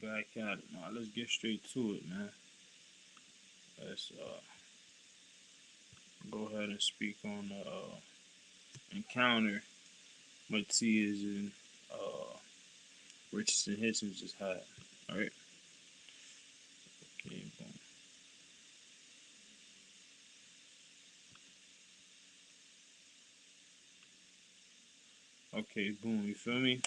back at it now. Let's get straight to it, man. Let's go ahead and speak on the encounter Matias and uh, Richardson Hitchens just had. All right. Okay. Boom. Okay. Boom. You feel me?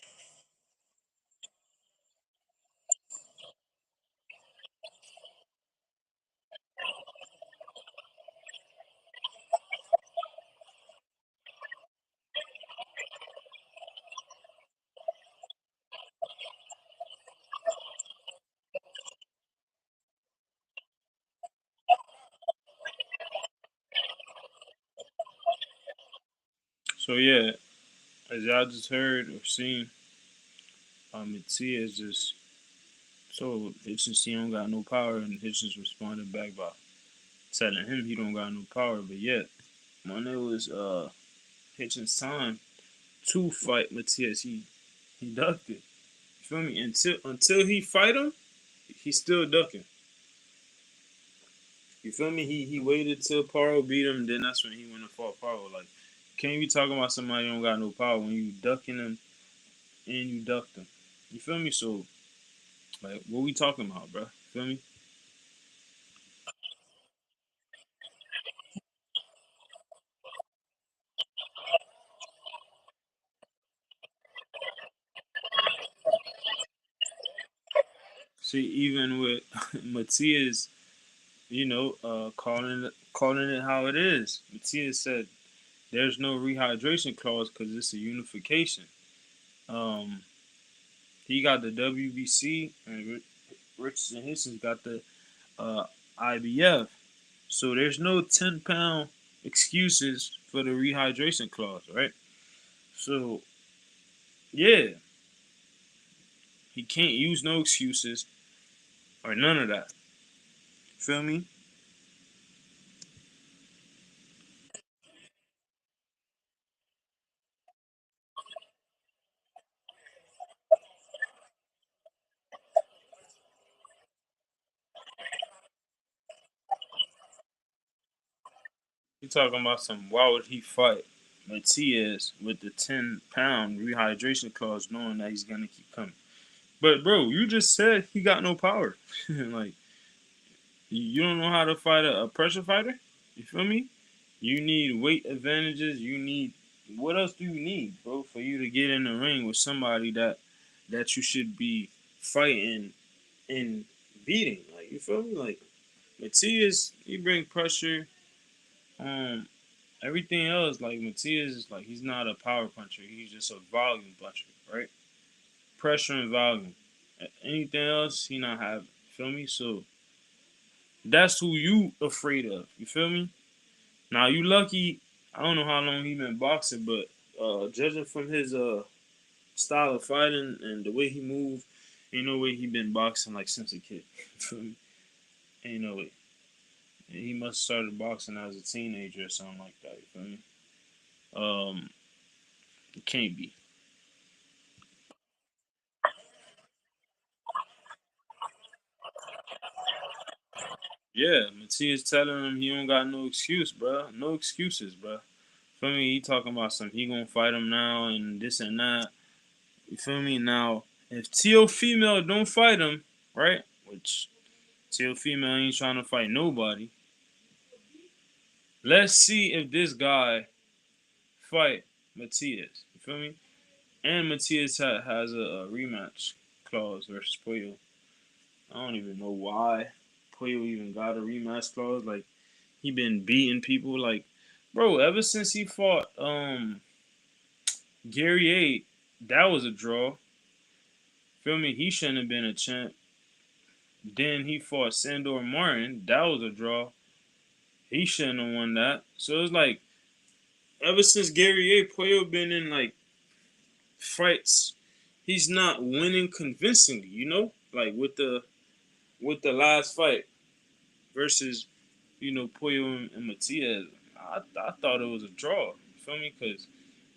So yeah, as y'all just heard or seen, Matias just told Hitchens he don't got no power, and Hitchens responded back by telling him he don't got no power. But yet, when it was Hitchens' time to fight Matias, he ducked it. You feel me? Until he fight him, he's still ducking. You feel me? He waited till Paro beat him, then that's when he went and fought Paro. Like, can't be talking about somebody who don't got no power when you ducking him and you ducked him. You feel me? So, like, what we talking about, bro? Feel me? See, even with Matias, calling it how it is. Matias said there's no rehydration clause because it's a unification. Um, he got the WBC and Richardson Hisson's got the uh, IBF. So there's no 10-pound excuses for the rehydration clause, right? So yeah, he can't use no excuses or none of that. Feel me? You talking about some? Why would he fight Matias with the 10-pound rehydration clause, knowing that he's gonna keep coming? But bro, you just said he got no power. Like you don't know how to fight a pressure fighter. You feel me? You need weight advantages. You need what else do you need, bro, for you to get in the ring with somebody that you should be fighting and beating? Like you feel me? Like Matias, he bring pressure. Um, Everything else like Matias is like he's not a power puncher. He's just a volume puncher, right? Pressure and volume. Anything else, he not have. Feel me? So that's who you afraid of. You feel me? Now you lucky. I don't know how long he been boxing, but judging from his style of fighting and the way he move, ain't no way he been boxing like since a kid. Feel me? Ain't no way. He must have started boxing as a teenager or something like that. You feel me? It can't be. Yeah, Matias telling him he don't got no excuse, bro. No excuses, bro. Feel me? He talking about some he gonna fight him now and this and that. You feel me? Now, if Tio female don't fight him, right? Which Tio female ain't trying to fight nobody. Let's see if this guy fight Matias. You feel me? And Matias has a rematch clause versus Puyo. I don't even know why Puyo even got a rematch clause. Like he been beating people. Like, bro, ever since he fought Gary A, that was a draw. Feel me? He shouldn't have been a champ. Then he fought Sandor Martin. That was a draw. He shouldn't have won that. So it's like ever since Gary A, Puyo been in like fights. He's not winning convincingly. Like with the last fight versus Puyo and Matias. I thought it was a draw. You feel me? Because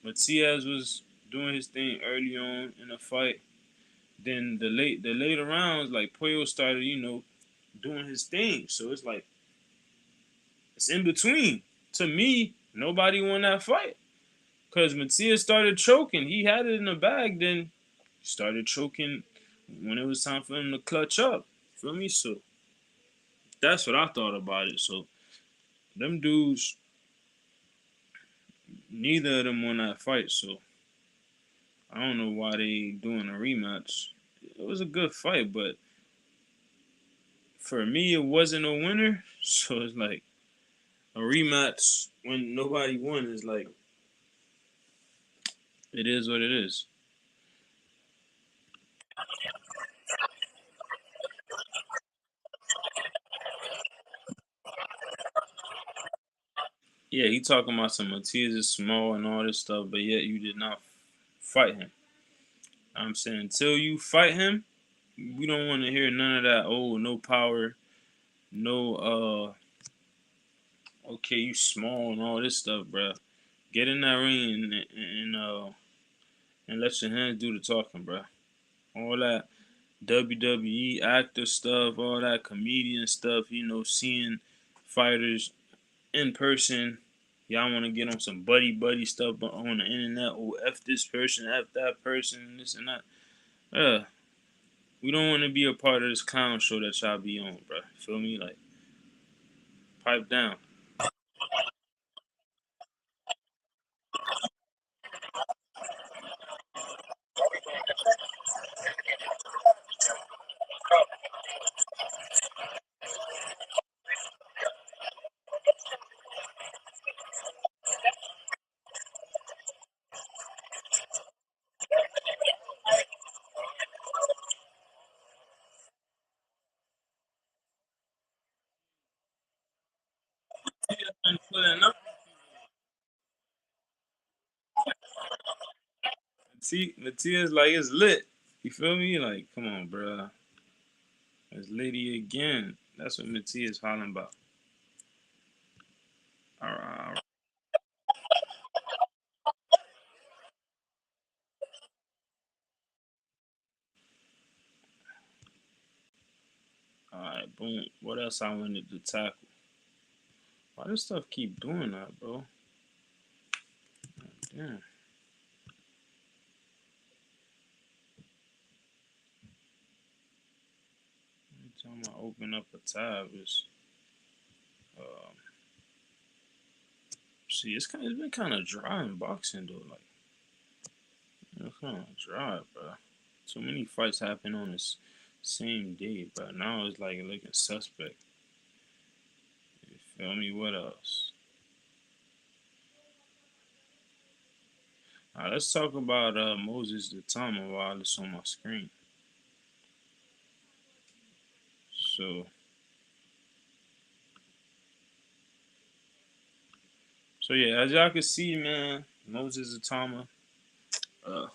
Matias was doing his thing early on in the fight. Then the later rounds, like Puyo started, doing his thing. So it's like it's in between. To me, nobody won that fight because Matias started choking. He had it in the bag, then started choking when it was time for him to clutch up. Feel me? So that's what I thought about it. So them dudes, neither of them won that fight. So I don't know why they doing a rematch. It was a good fight, but for me, it wasn't a winner. So it's like a rematch when nobody won is like it is what it is. Yeah, he talking about some Matias is small and all this stuff, but yet you did not fight him. I'm saying until you fight him, we don't want to hear none of that. Oh, no power, no okay, you small and all this stuff, bruh. Get in that ring and let your hands do the talking, bruh. All that WWE actor stuff, all that comedian stuff, seeing fighters in person. Y'all want to get on some buddy stuff on the internet. Oh, F this person, F that person, this and that. Yeah, we don't want to be a part of this clown show that y'all be on, bro. Feel me? Like, pipe down. See, Matias like it's lit. You feel me? Like, come on, bro. It's Lady again. That's what Matias hollering about. All right, all right, boom. What else I wanted to tackle? Why this stuff keep doing that, bro? Damn. Every time I open up a tab, um, it's been kind of dry in boxing though. Like, it's kind of dry, bro. Too many fights happen on this same day, but now it's like looking suspect. You feel me? What else? All right, let's talk about Moses the Tama while it's on my screen. So, so yeah, as y'all can see, man, Moses the Tama, uh,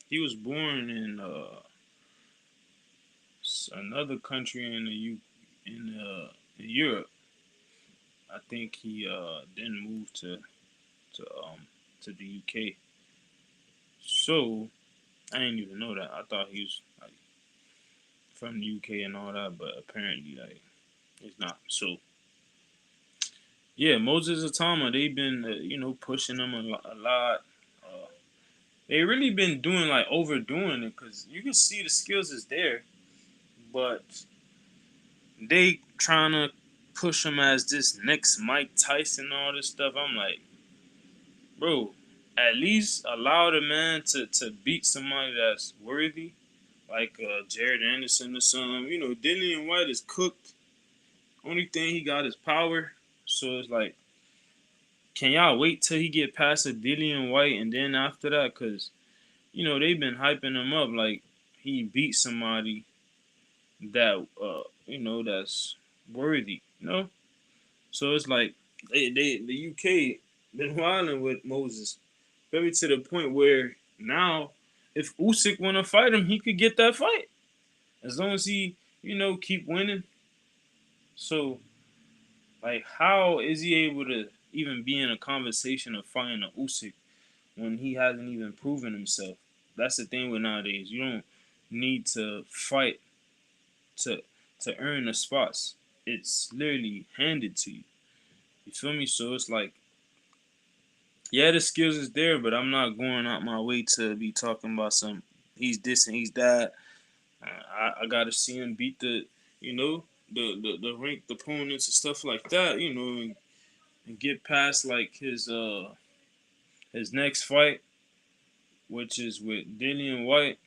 he was born in another country in the U in Europe. I think he then moved to the UK. So I didn't even know that. I thought he was like from the UK and all that, but apparently like he's not. So yeah, Moses Atama, they've been pushing him a lot. Uh, they really been doing like overdoing it because you can see the skills is there, but they trying to push him as this next Mike Tyson and all this stuff. I'm like, bro, at least allow the man to beat somebody that's worthy, like Jared Anderson or something. Dillian White is cooked. Only thing he got is power. So it's like, can y'all wait till he get past a Dillian White and then after that? Cause they've been hyping him up like he beat somebody that that's worthy. So it's like the UK been wilding with Moses, maybe to the point where now if Usyk want to fight him, he could get that fight as long as he keep winning. So like, how is he able to even be in a conversation of fighting a Usyk when he hasn't even proven himself? That's the thing with nowadays. You don't. need to fight to earn the spots. It's literally handed to you. You feel me? So it's like, yeah, the skills is there, but I'm not going out my way to be talking about some he's this and he's that. I gotta see him beat the ranked opponents and stuff like that, and get past like his next fight, which is with Dillian White.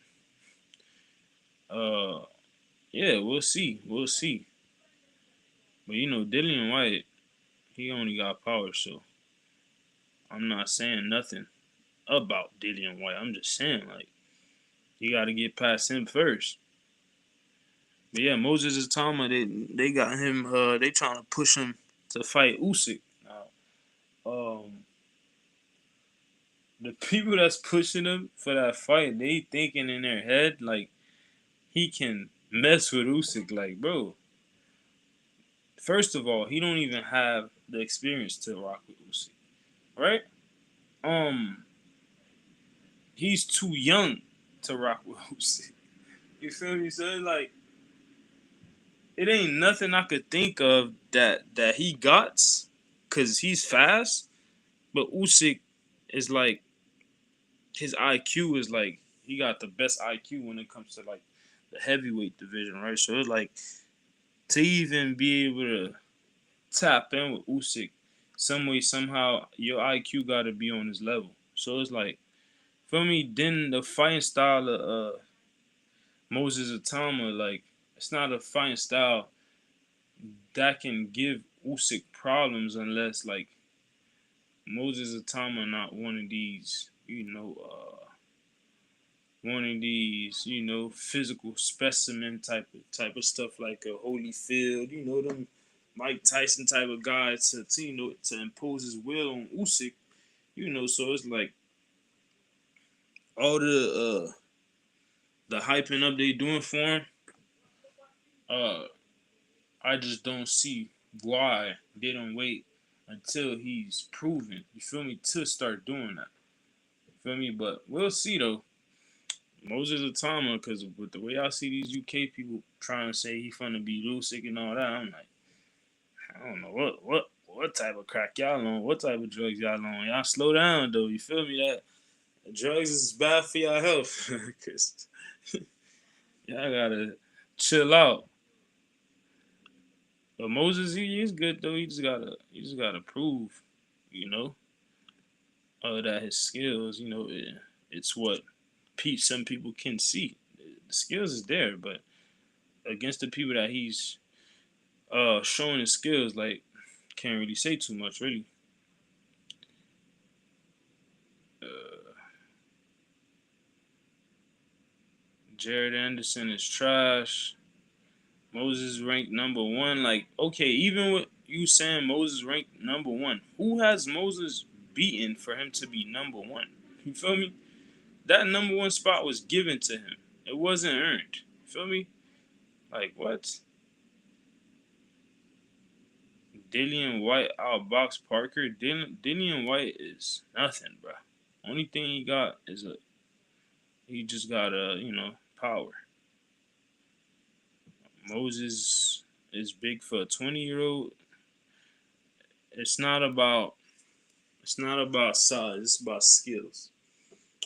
Uh, yeah, we'll see, we'll see. But Dillian White, he only got power, so I'm not saying nothing about Dillian White. I'm just saying like you got to get past him first. But yeah, Moses Itama, they got him. They trying to push him to fight Usyk. Um, the people that's pushing him for that fight, they thinking in their head like he can mess with Usyk. Like, bro, first of all, he don't even have the experience to rock with Usyk, right? Um, he's too young to rock with Usyk. You feel me? So it's like it ain't nothing I could think of that he got, cause he's fast. But Usyk is like his IQ is like he got the best IQ when it comes to like the heavyweight division, right? So it's like to even be able to tap in with Usyk some way somehow your IQ got to be on his level. So it's like for me, then the fighting style of Moses Atama, like it's not a fighting style that can give Usyk problems unless like Moses Atama not one of these, one of these, physical specimen type of stuff like a Holyfield, them Mike Tyson type of guys to impose his will on Usyk, So it's like all the hyping up they doing for him. Uh, I just don't see why they don't wait until he's proven. You feel me? To start doing that. You feel me? But we'll see though. Moses Atama, because with the way I see these UK people trying to say he finna be Usyk and all that, I'm like, I don't know what type of crack y'all on, what type of drugs y'all on. Y'all slow down though. You feel me? That drugs is bad for your health, cause y'all gotta chill out. But Moses, he's good though. He just gotta prove, you know, that his skills, it's what some people can see. The skills is there, but against the people that he's showing his skills, like can't really say too much, really. Uh, Jared Anderson is trash. Moses ranked number one. Like, okay, even with you saying Moses ranked number one, who has Moses beaten for him to be number one? You feel me? That number one spot was given to him. It wasn't earned. You feel me? Like what? Dillian White outbox Parker. Dillian White is nothing, bro. Only thing he got is he just got power. Moses is big for a 20-year-old. It's not about size. It's about skills.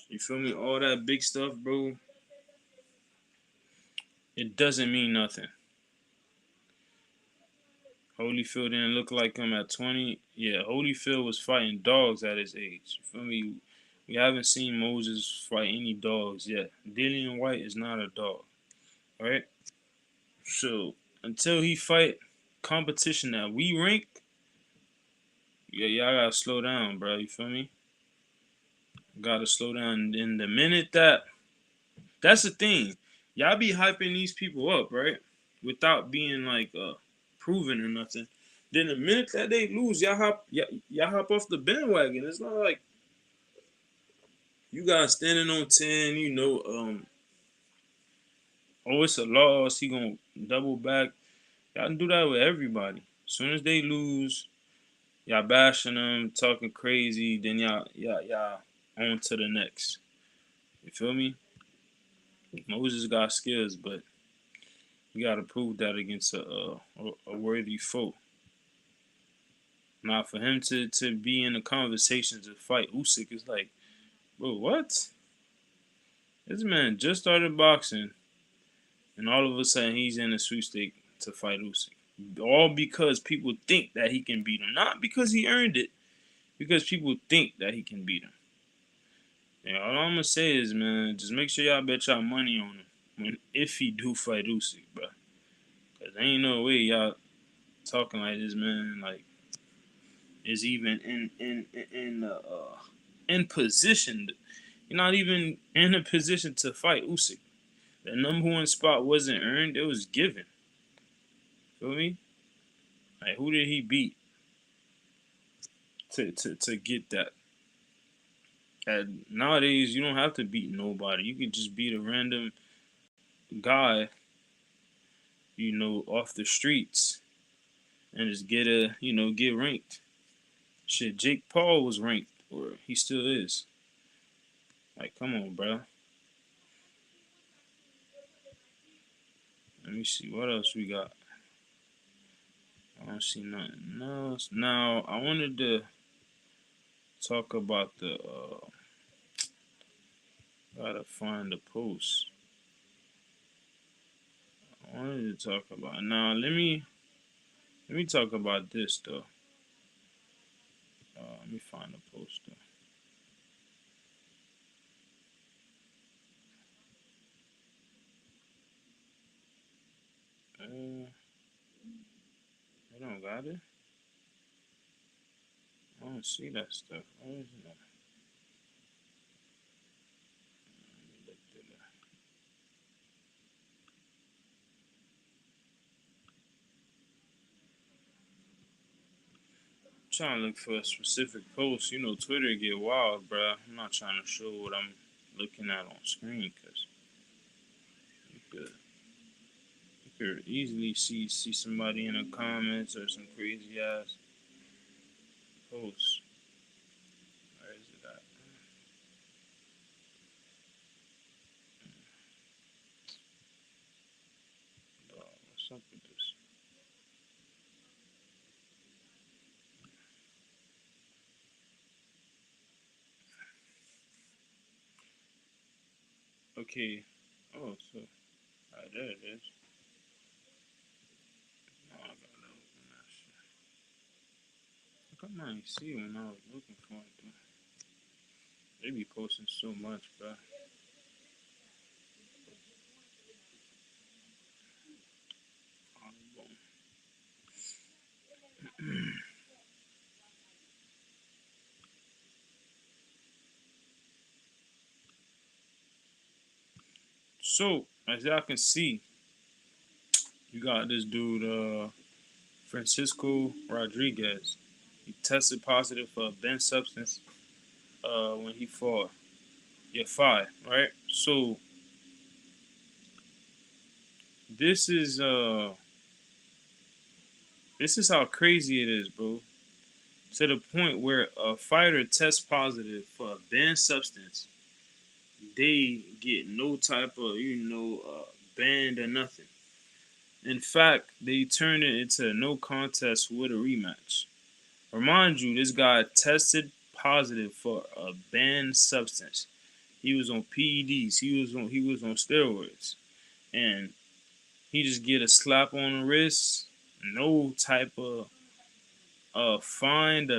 You feel me? All that big stuff, bro. It doesn't mean nothing. Holyfield didn't look like him at 20. Yeah, Holyfield was fighting dogs at his age. You feel me? We haven't seen Moses fight any dogs yet. Dillian White is not a dog, right? So until he fight competition that we rank, yeah, y'all gotta slow down, bro. You feel me? Gotta slow down. And the minute that's the thing, y'all be hyping these people up, right? Without being like proven or nothing. Then the minute that they lose, y'all hop off the bandwagon. It's not like you guys standing on 10. Oh, it's a loss. He gonna double back. Y'all can do that with everybody. As soon as they lose, y'all bashing them, talking crazy. Then y'all on to the next. You feel me? Moses got skills, but you got to prove that against a worthy foe. Now, for him to be in the conversation to fight Usyk, it's like, bro, what? This man just started boxing, and all of a sudden he's in a sweepstake to fight Usyk. All because people think that he can beat him, not because he earned it, because people think that he can beat him. Yeah, all I'm gonna say is, man, just make sure y'all bet y'all money on him if he do fight Usyk, bro. Cause there ain't no way y'all talking like this, man. Like is even in position. You're not even in a position to fight Usyk. The number one spot wasn't earned; it was given. Feel me? Like who did he beat to get that? And nowadays, you don't have to beat nobody. You can just beat a random guy, off the streets and just get ranked. Shit, Jake Paul was ranked, or he still is. Like, come on, bro. Let me see what else we got. I don't see nothing else. Now, I wanted to talk about the. Gotta find the post. I wanted to talk about now. Let me talk about this though. Let me find the post though. I don't got it. I don't see that stuff. Where is it? Trying to look for a specific post. Twitter get wild, bro. I'm not trying to show what I'm looking at on screen because you could easily see somebody in the comments or some crazy ass post. Where is it at? What's up with this? Okay. Oh, so there it is. Oh, I gotta open that shit. How come I ain't see when I was looking for it? Though? They be posting so much, bro. So, as y'all can see, you got this dude, Francisco Rodriguez. He tested positive for a banned substance when he fought Yafai, right? So this is uh this is how crazy it is, bro. To the point where a fighter tests positive for a banned substance, they get no type of banned or nothing. In fact, they turn it into a no contest with a rematch. Remind you, this guy tested positive for a banned substance. He was on PEDs. He was on steroids, and he just get a slap on the wrist, no type of fine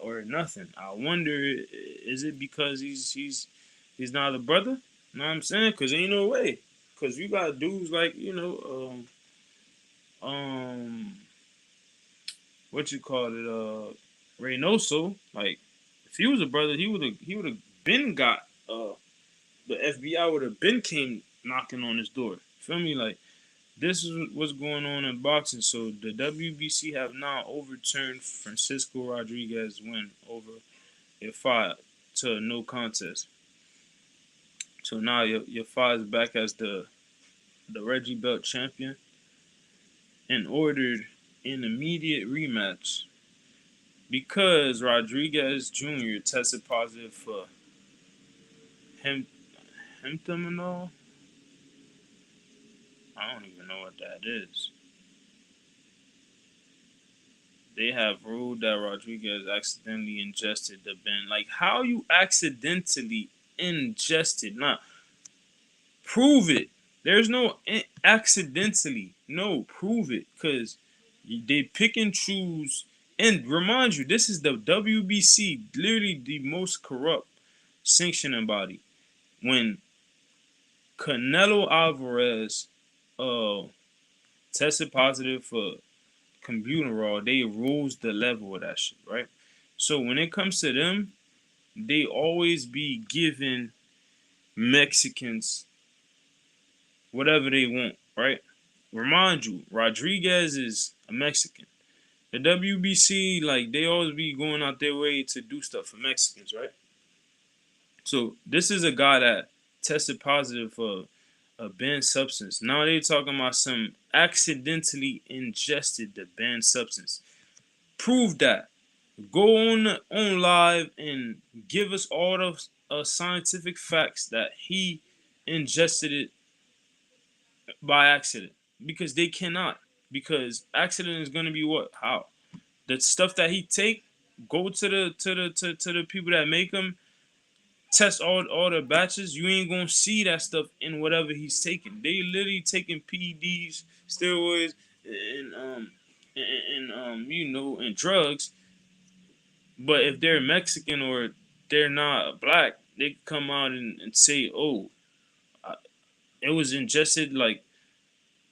or nothing. I wonder, is it because he's not a brother? You know what I'm saying? Because ain't no way. Because you got dudes like what you call it, Reynoso. Like, if he was a brother, he would have been got the FBI would have been came knocking on his door. Feel me? Like, this is what's going on in boxing. So the WBC have now overturned Francisco Rodriguez win over a fight to a no contest. So now your fight is back as the Reggie Belt champion and ordered an immediate rematch because Rodriguez Jr. tested positive for him hemtamidol. I don't even know what that is. They have ruled that Rodriguez accidentally ingested the Ben. Like, how you accidentally ingested? Nah, prove it. There's no accidentally. No, prove it. Because they pick and choose. And remind you, this is the WBC, literally the most corrupt sanctioning body. When Canelo Alvarez uh tested positive for computer, they rules the level of that shit, right? So when it comes to them, they always be giving Mexicans whatever they want, right? Remind you, Rodriguez is a Mexican. The WBC, like, they always be going out their way to do stuff for Mexicans, right? So this is a guy that tested positive for a banned substance. Now they talking about some accidentally ingested the banned substance. Prove that. Go on live and give us all the scientific facts that he ingested it by accident, because they cannot. Because accident is gonna be what? How? The stuff that he take, go to the people that make them, test all the batches. You ain't gonna see that stuff in whatever he's taking. They literally taking PEDs, steroids, and drugs. But if they're Mexican or they're not black, they come out and say, "Oh, it was ingested like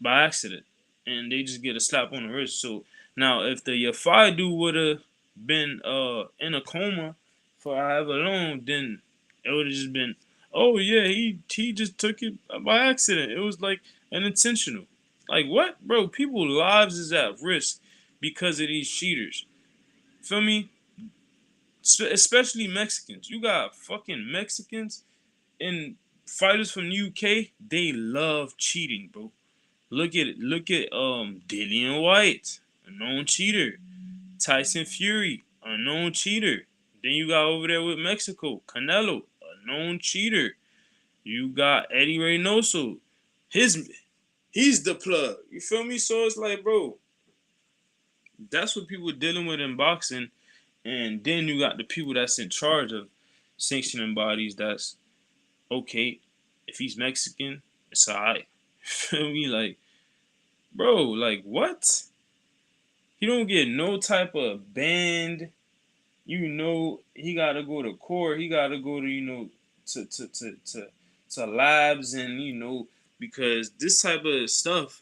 by accident," and they just get a slap on the wrist. So now, if the Yafai dude would have been in a coma for however long, then it would have just been, "Oh yeah, he just took it by accident. It was like an intentional." Like what, bro? People's lives is at risk because of these cheaters. Feel me? Especially Mexicans. You got fucking Mexicans and fighters from the UK. They love cheating, bro. Look at it. Look at Dillian White, a known cheater. Tyson Fury, a known cheater. Then you got over there with Mexico, Canelo, a known cheater. You got Eddie Reynoso. His he's the plug. You feel me? So it's like, bro, that's what people are dealing with in boxing. And then you got the people that's in charge of sanctioning bodies. That's okay. If he's Mexican, it's alright. Feel me? Like, bro, like what? He don't get no type of band. He gotta go to court. He gotta go to to labs, and because this type of stuff,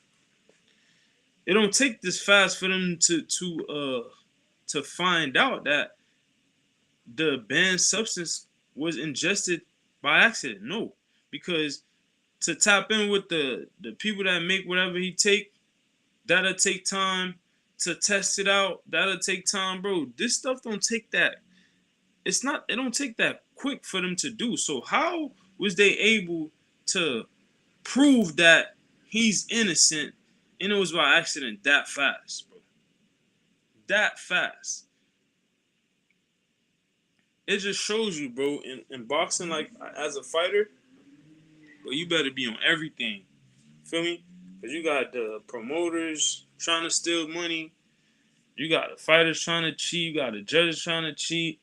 it don't take this fast for them to find out that the banned substance was ingested by accident. No, because to tap in with the people that make whatever he take, that'll take time to test it out. That'll take time, bro. This stuff don't take that. It don't take that quick for them to do. So how was they able to prove that he's innocent and it was by accident that fast, bro? That fast. It just shows you, bro, in boxing, like as a fighter, bro, you better be on everything. Feel me? Because you got the promoters trying to steal money. You got the fighters trying to cheat. You got the judges trying to cheat.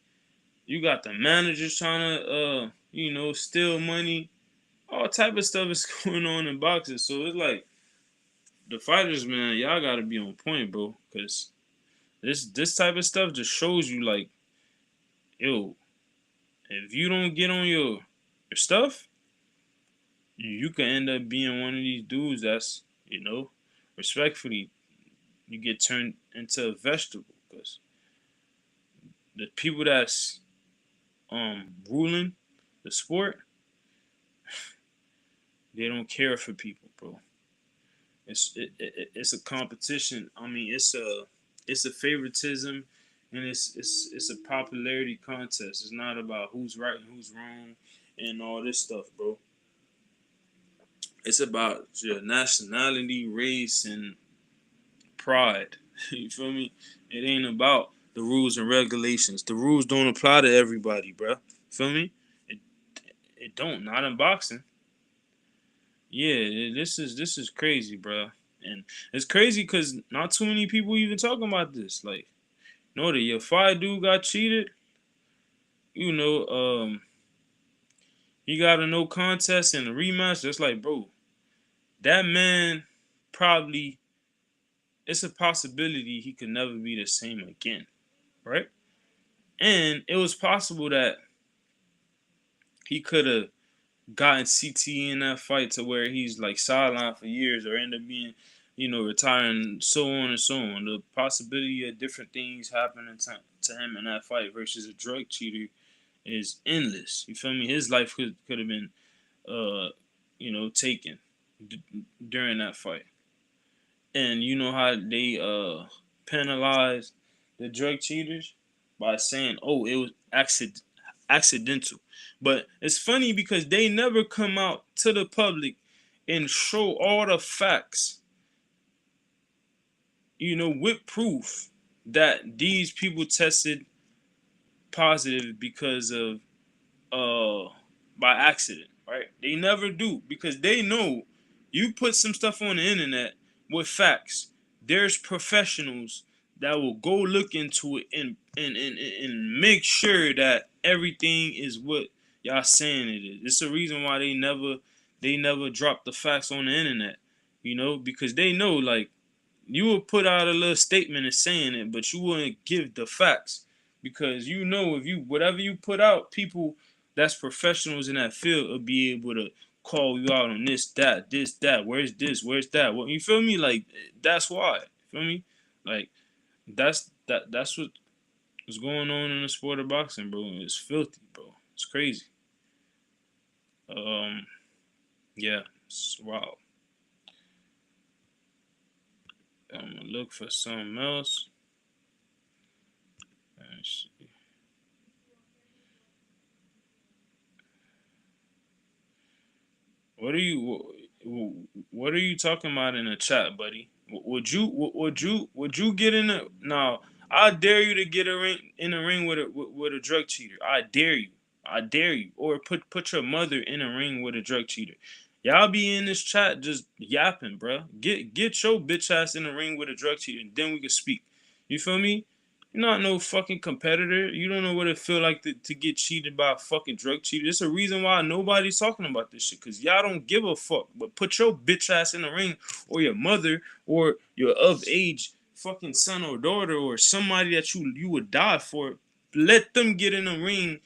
You got the managers trying to, steal money. All type of stuff is going on in boxing. So it's like the fighters, man, y'all gotta be on point, bro. Cause this type of stuff just shows you, like, yo, if you don't get on your stuff, you can end up being one of these dudes that's, respectfully, you get turned into a vegetable. Cause the people that's ruling the sport, they don't care for people, bro. It's a competition. I mean, it's a favoritism, and it's a popularity contest. It's not about who's right and who's wrong and all this stuff, bro. It's about your nationality, race, and pride. You feel me? It ain't about the rules and regulations. The rules don't apply to everybody, bro. Feel me? It it don't. Not in boxing. Yeah, this is crazy, bro. And it's crazy because not too many people even talking about this. Like, know that your five dude got cheated. You know, he got a no contest and a rematch. Just like, bro, that man probably it's a possibility he could never be the same again, right? And it was possible that he could have gotten CT in that fight to where he's like sidelined for years or end up being, retiring, so on and so on. The possibility of different things happening to him in that fight versus a drug cheater is endless. You feel me? His life could have been, taken d- during that fight. And you know how they penalize the drug cheaters by saying, "Oh, it was accidental." But it's funny because they never come out to the public and show all the facts, with proof that these people tested positive because of by accident, right? They never do because they know you put some stuff on the internet with facts. There's professionals that will go look into it and make sure that everything is what y'all saying it is. It's a reason why they never drop the facts on the internet, because they know like you will put out a little statement and saying it, but you wouldn't give the facts because if you whatever you put out, people that's professionals in that field will be able to call you out on this, that. Where's this? Where's that? What you feel me? Like that's why. You feel me? Like that's what's going on in the sport of boxing, bro. It's filthy, bro. It's crazy. Um, yeah, wow. I'm gonna look for something else. What are what are you talking about in the chat, buddy? Would you get in a now? I dare you to get a ring with a drug cheater. I dare you. I dare you. Or put your mother in a ring with a drug cheater. Y'all be in this chat just yapping, bro. Get your bitch ass in the ring with a drug cheater, and then we can speak. You feel me? You're not no fucking competitor. You don't know what it feel like to get cheated by a fucking drug cheater. There's a reason why nobody's talking about this shit. Cause y'all don't give a fuck. But put your bitch ass in the ring, or your mother, or your of age fucking son or daughter, or somebody that you would die for. Let them get in the ring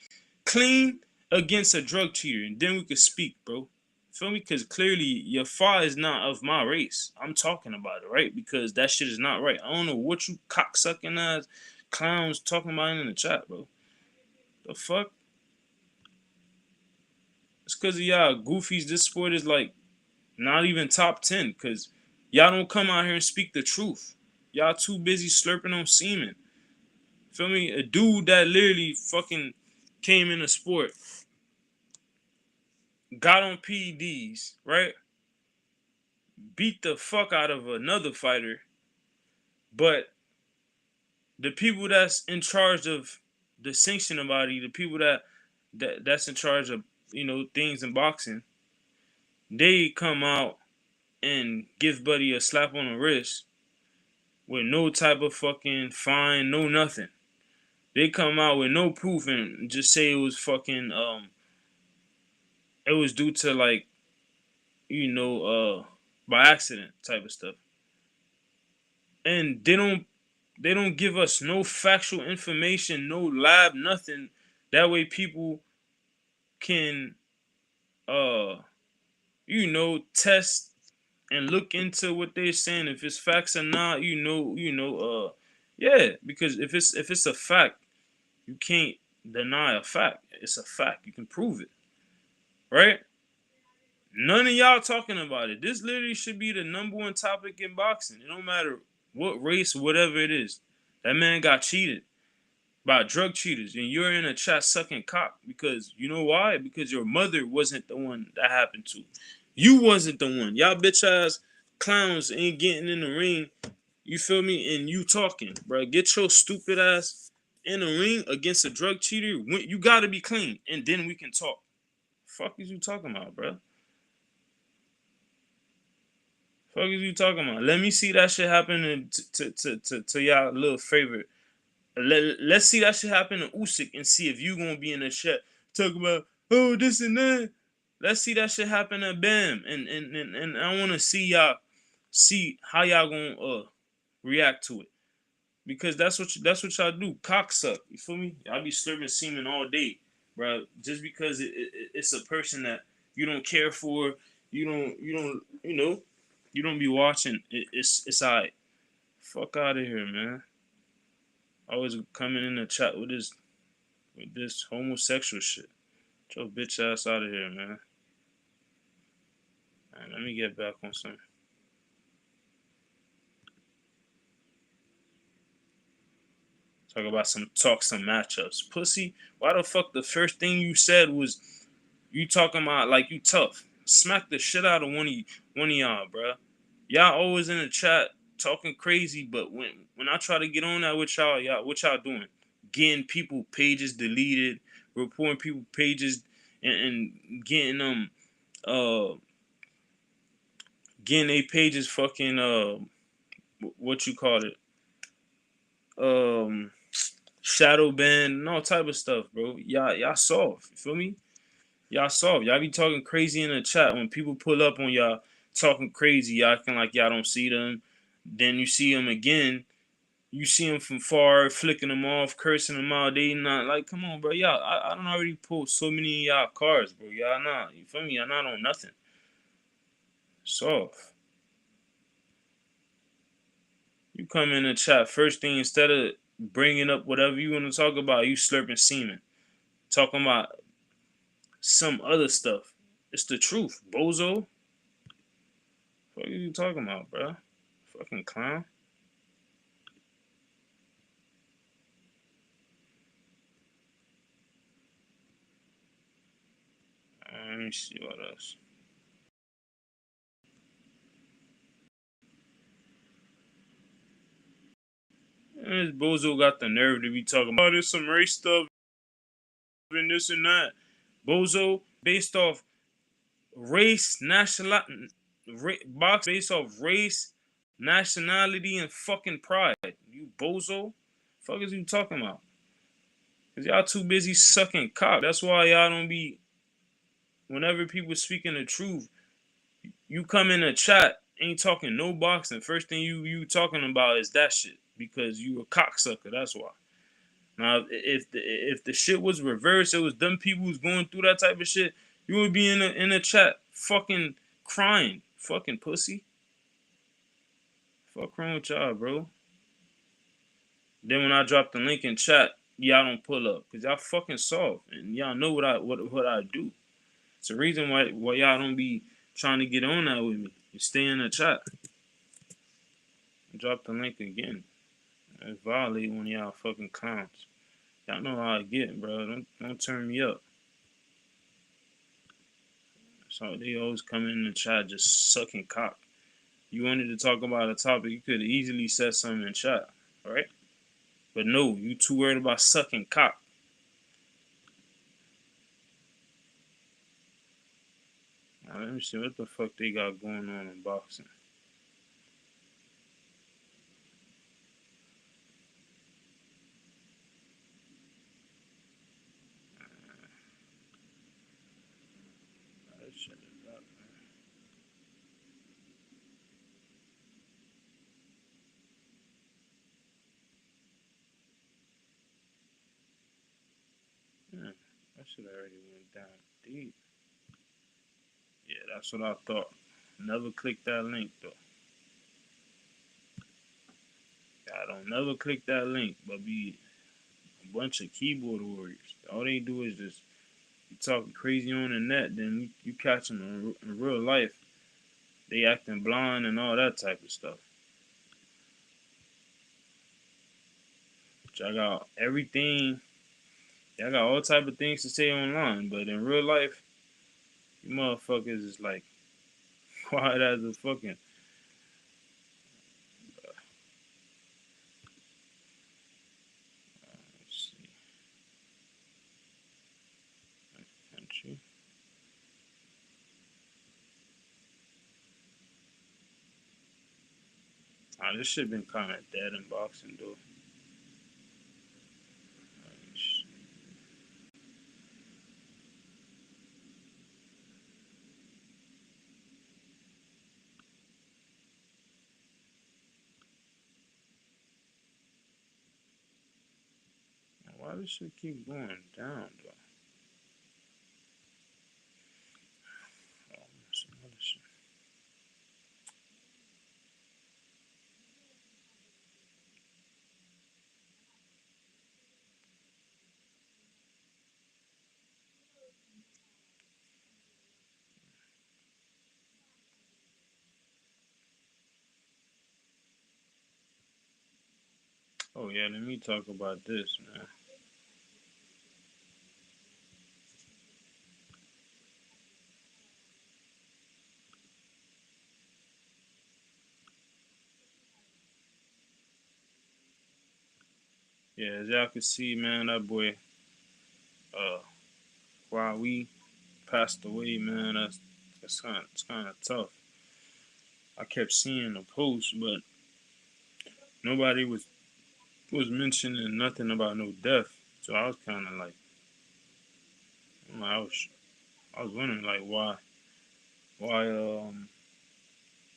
clean against a drug cheater, and then we could speak, bro. Feel me? Because clearly your father is not of my race. I'm talking about it, right? Because that shit is not right. I don't know what you cocksucking ass clowns talking about in the chat, bro. The fuck? It's because of y'all goofies. This sport is like not even top 10 because y'all don't come out here and speak the truth. Y'all too busy slurping on semen. Feel me? A dude that literally fucking came in the sport, got on PEDs, right? Beat the fuck out of another fighter, but the people that's in charge of the sanctioning body, the people that's in charge of things in boxing, they come out and give Buddy a slap on the wrist with no type of fucking fine, no nothing. They come out with no proof and just say it was fucking it was due to like by accident type of stuff. And they don't give us no factual information, no lab, nothing. That way people can test and look into what they're saying if it's facts or not, yeah, because if it's a fact, you can't deny a fact. It's a fact. You can prove it, right? None of y'all talking about it. This literally should be the number one topic in boxing. It don't matter what race, whatever it is. That man got cheated by drug cheaters, and you're in a chat sucking cock because you know why? Because your mother wasn't the one that happened to. You wasn't the one. Y'all bitch ass clowns ain't getting in the ring. You feel me? And you talking, bro. Get your stupid ass in the ring against a drug cheater. You gotta be clean, and then we can talk. Fuck is you talking about, bro? Fuck is you talking about? Let me see that shit happen to y'all little favorite. Let's see that shit happen to Usyk and see if you gonna be in the chat talk about oh this and that. Let's see that shit happen to Bam and I want to see y'all see how y'all gonna react to it because that's what y'all do. Cocksuck, you feel me? Y'all be slurping semen all day, bro. Just because it's a person that you don't care for, you don't be watching. It's alright. Fuck out of here, man. Always coming in the chat with this homosexual shit. Get your bitch ass out of here, man. Alright, let me get back on some. Talk some matchups. Pussy, why the fuck the first thing you said was you talking about like you tough? Smack the shit out of one of y'all, bruh. Y'all always in the chat talking crazy, but when I try to get on that with y'all what y'all doing? Getting people pages deleted, reporting people pages, and getting them uh getting a pages fucking what you call it um shadow ban and all type of stuff, bro. Y'all soft. You feel me? Y'all soft. Y'all be talking crazy in the chat when people pull up on y'all talking crazy. Y'all acting like y'all don't see them. Then you see them again. You see them from far, flicking them off, cursing them out. They not like, come on, bro. Y'all, I don't already pull so many of y'all cars, bro. Y'all not. You feel me? Y'all not on nothing. Soft. You come in the chat first thing instead of bringing up whatever you want to talk about. You slurping semen, talking about some other stuff. It's the truth, bozo. What are you talking about, bro? Fucking clown. Let me see what else. And this bozo got the nerve to be talking about there's some race stuff and this and that. Bozo based off race, national, box based off race, nationality, and fucking pride. You bozo. Fuck is you talking about? Cause y'all too busy sucking cock. That's why y'all don't be. Whenever people speaking the truth, you come in a chat, ain't talking no boxing. First thing you talking about is that shit because you a cocksucker. That's why. Now, if the shit was reversed, it was them people who's going through that type of shit. You would be in a chat, fucking crying, fucking pussy. Fuck wrong with y'all, bro. Then when I drop the link in chat, y'all don't pull up because y'all fucking soft and y'all know what I do. It's the reason why y'all don't be trying to get on that with me. You stay in the chat. Drop the link again. I violate one of y'all fucking clowns. Y'all know how I get, bro. Don't turn me up. So they always come in the chat just sucking cock. You wanted to talk about a topic, you could have easily said something in chat, right? But no, you too worried about sucking cock. Now, let me see what the fuck they got going on in boxing. That shit is up, man. That shit already went down deep. Yeah, that's what I thought. Never click that link though. I don't never click that link, but be a bunch of keyboard warriors. All they do is just you talking crazy on the net, then you catch them in real life. They acting blind and all that type of stuff. Y'all got everything. Y'all got all type of things to say online, but in real life, you motherfuckers is like quiet as a fucking. Let's see, country. This shit been kind of dead in boxing, though. Why does shit keep going down, though? Oh, some other shit. Oh yeah, let me talk about this, man. Yeah, as y'all can see, man, that boy, uh, while we passed away, man, that's kind of tough. I kept seeing the post, but nobody was mentioning nothing about no death. So I was kind of like, I was wondering like why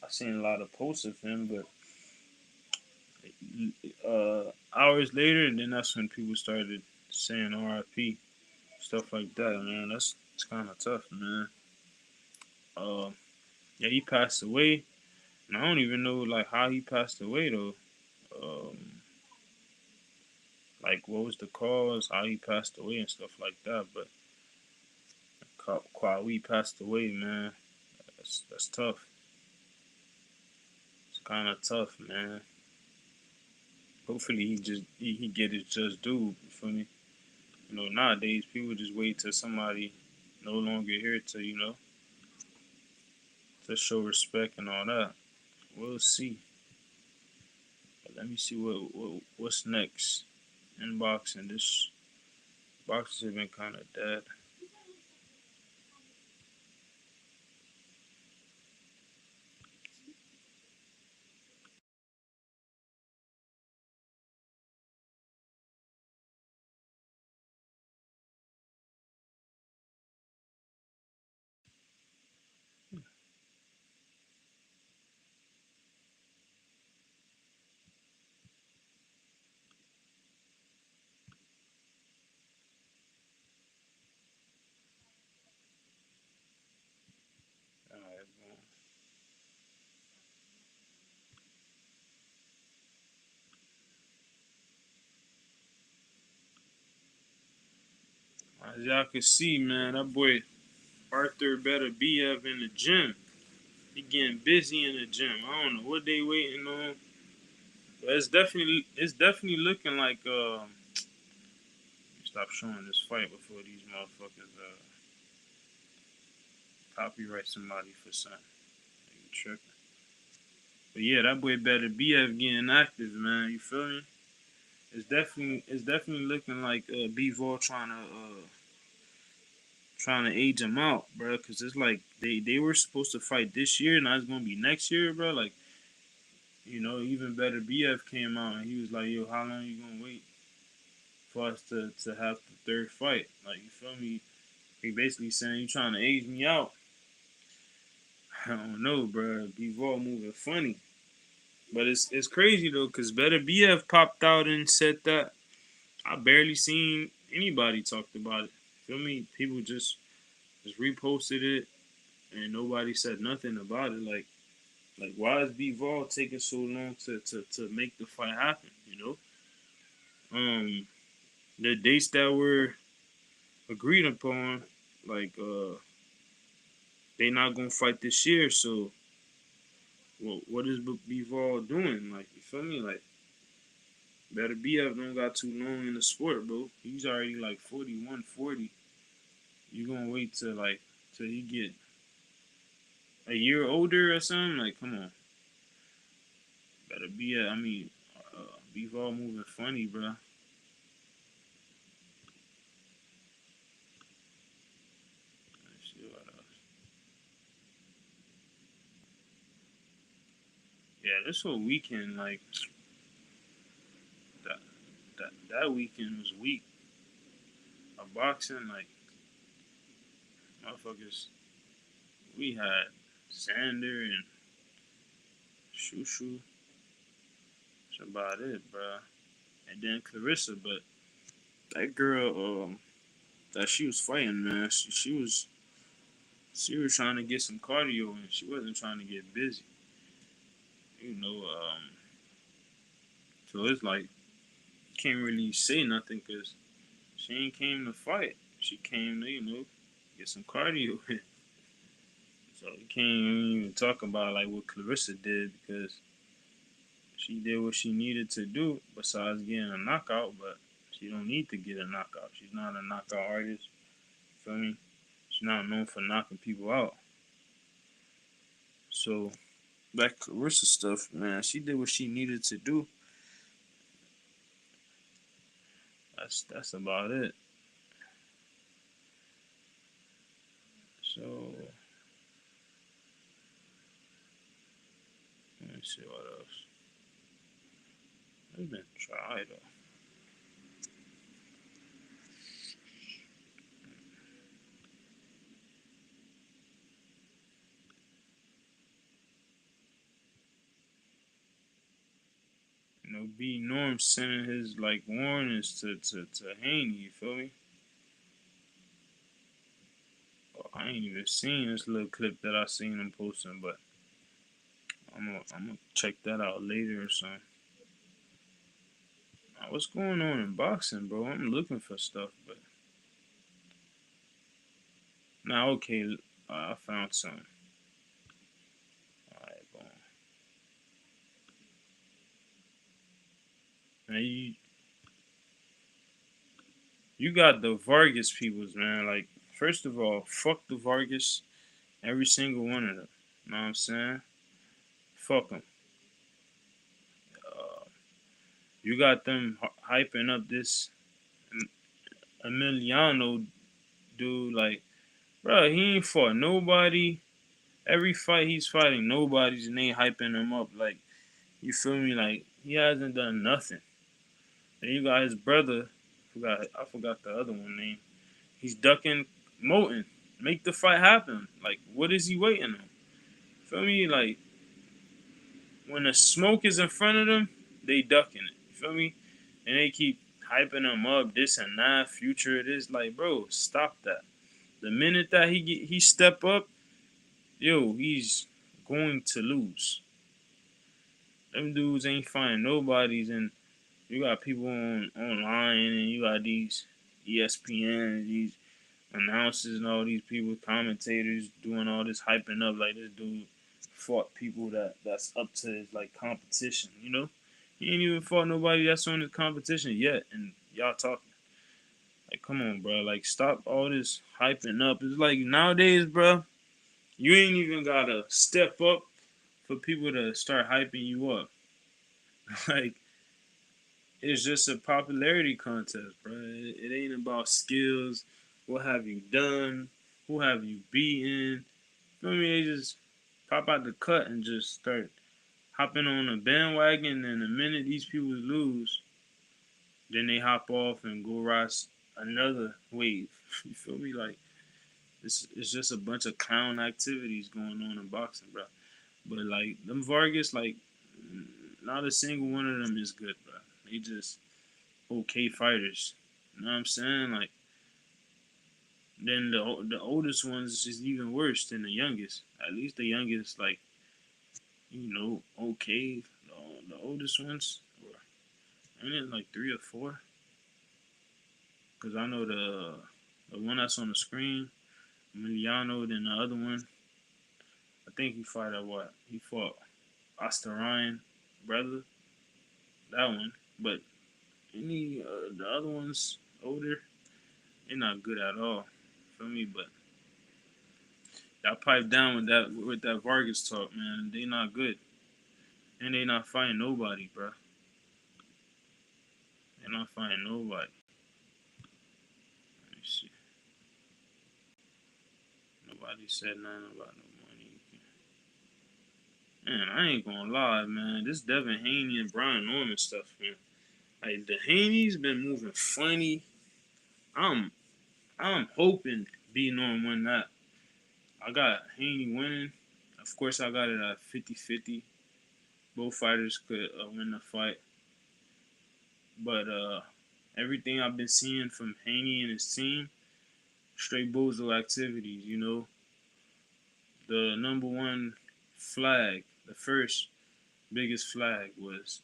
I seen a lot of posts of him, but hours later, and then that's when people started saying R.I.P. stuff like that. Man, that's it's kind of tough, man. Uh, yeah, he passed away, and I don't even know like how he passed away though. Um, like what was the cause, how he passed away, and stuff like that. But Kwawi passed away, man. That's tough. It's kind of tough, man. Hopefully he get his just due. For me, nowadays people just wait till somebody no longer here to to show respect and all that. We'll see. But let me see what's next in boxing. This boxers have been kind of dead. All right, as y'all can see, man, that boy Arthur better be up in the gym. He getting busy in the gym. I don't know what they waiting on, but it's definitely looking like stop showing this fight before these motherfuckers copyright somebody for something. You tripping? But yeah, that boy better be up getting active, man. You feel me? It's definitely looking like B-Vol trying to age him out, bro. Cause it's like they were supposed to fight this year, now it's gonna be next year, bro. Like even better. BF came out and he was like, "Yo, how long you gonna wait for us to have the third fight?" Like you feel me? He basically saying you trying to age me out. I don't know, bro. B-Vol moving funny, but it's crazy though, cause better BF popped out and said that. I barely seen anybody talked about it. Feel me? People just reposted it and nobody said nothing about it. Like why is B-Vol taking so long to make the fight happen? The dates that were agreed upon, like they not gonna fight this year. So what is B-Vol doing? Like you feel me? Like better BF don't got too long in the sport, bro. He's already like 41, 40. You gonna wait till he get a year older or something? Like come on, better be. I mean, B-Vol moving funny, bro. Let's see what else. Yeah, this whole weekend, like that that weekend was weak. A boxing, like motherfuckers, we had Xander and Shushu. That's about it, bruh. And then Clarissa, but that girl, that she was fighting, man, she was trying to get some cardio and she wasn't trying to get busy, you know. So it's like can't really say nothing because she ain't came to fight. She came to, get some cardio. So you can't even talk about like what Clarissa did because she did what she needed to do besides getting a knockout, but she don't need to get a knockout. She's not a knockout artist. Feel me? She's not known for knocking people out. So that Clarissa stuff, man, she did what she needed to do. That's about it. So let me see what else. It's been dry though. B Norm sending his like warnings to Haney, you feel me? Oh, I ain't even seen this little clip that I seen him posting, but I'm gonna check that out later or something. What's going on in boxing, bro? I'm looking for stuff, but now okay, I found some. Alright, boom. Now you got the Vargas peoples, man. Like, first of all, fuck the Vargas, every single one of them. Know what I'm saying? Fuck them. Uh, you got them hyping up this Emiliano dude, like, bro, he ain't fought nobody. Every fight he's fighting, nobody's and they hyping him up. Like, you feel me? Like, he hasn't done nothing. Then you got his brother. I forgot the other one name. He's ducking Moten. Make the fight happen. Like, what is he waiting on? Feel me? Like, when the smoke is in front of them, they ducking it. You feel me? And they keep hyping him up, this and that, future. It is like, bro, stop that. The minute that he step up, yo, he's going to lose. Them dudes ain't fighting nobody's, and you got people online, and you got these ESPN, these announcers, and all these people, commentators, doing all this hyping up like this dude fought people that's up to his like competition. He ain't even fought nobody that's on his competition yet, and y'all talking. Like, come on, bro. Like, stop all this hyping up. It's like nowadays, bro, you ain't even gotta step up for people to start hyping you up. Like, it's just a popularity contest, bro. It ain't about skills. What have you done? Who have you beaten? Feel me? They just pop out the cut and just start hopping on a bandwagon. And the minute these people lose, then they hop off and go rise another wave. You feel me? Like, it's just a bunch of clown activities going on in boxing, bro. But like them Vargas, like not a single one of them is good, bro. They just okay fighters. You know what I'm saying? Like then the oldest ones is even worse than the youngest. At least the youngest, like okay. The oldest ones, ain't it like 3 or 4? Cause I know the one that's on the screen, Emiliano. Then the other one, I think he fought at what? He fought Ryan brother. That one, but any the other ones older, they're not good at all. Feel me? But y'all pipe down with that Vargas talk, man. They not good, and they not fighting nobody, bro. They not fighting nobody. Let me see. Nobody said nothing about no money. Man, I ain't gonna lie, man. This Devin Haney and Brian Norman stuff, man. Like the Haney's been moving funny. I'm I'm hoping B Norm win that. I got Haney winning. Of course, I got it at 50-50. Both fighters could win the fight, but everything I've been seeing from Haney and his team, straight bozo activities. You know, the number one flag, the first biggest flag was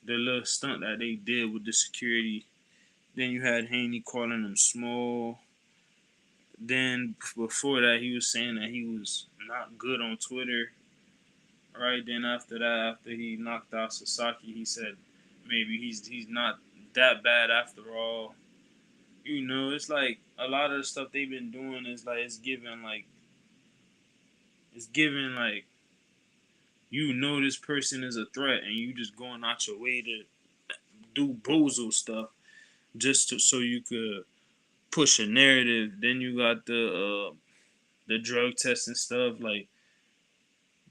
the little stunt that they did with the security. Then you had Haney calling them small. Then before that, he was saying that he was not good on Twitter. Right then after that, after he knocked out Sasaki, he said maybe he's not that bad after all. You know, it's like a lot of the stuff they've been doing is like it's giving like you know this person is a threat and you just going out your way to do bozo stuff just to, so you could push a narrative. Then you got the drug testing stuff. Like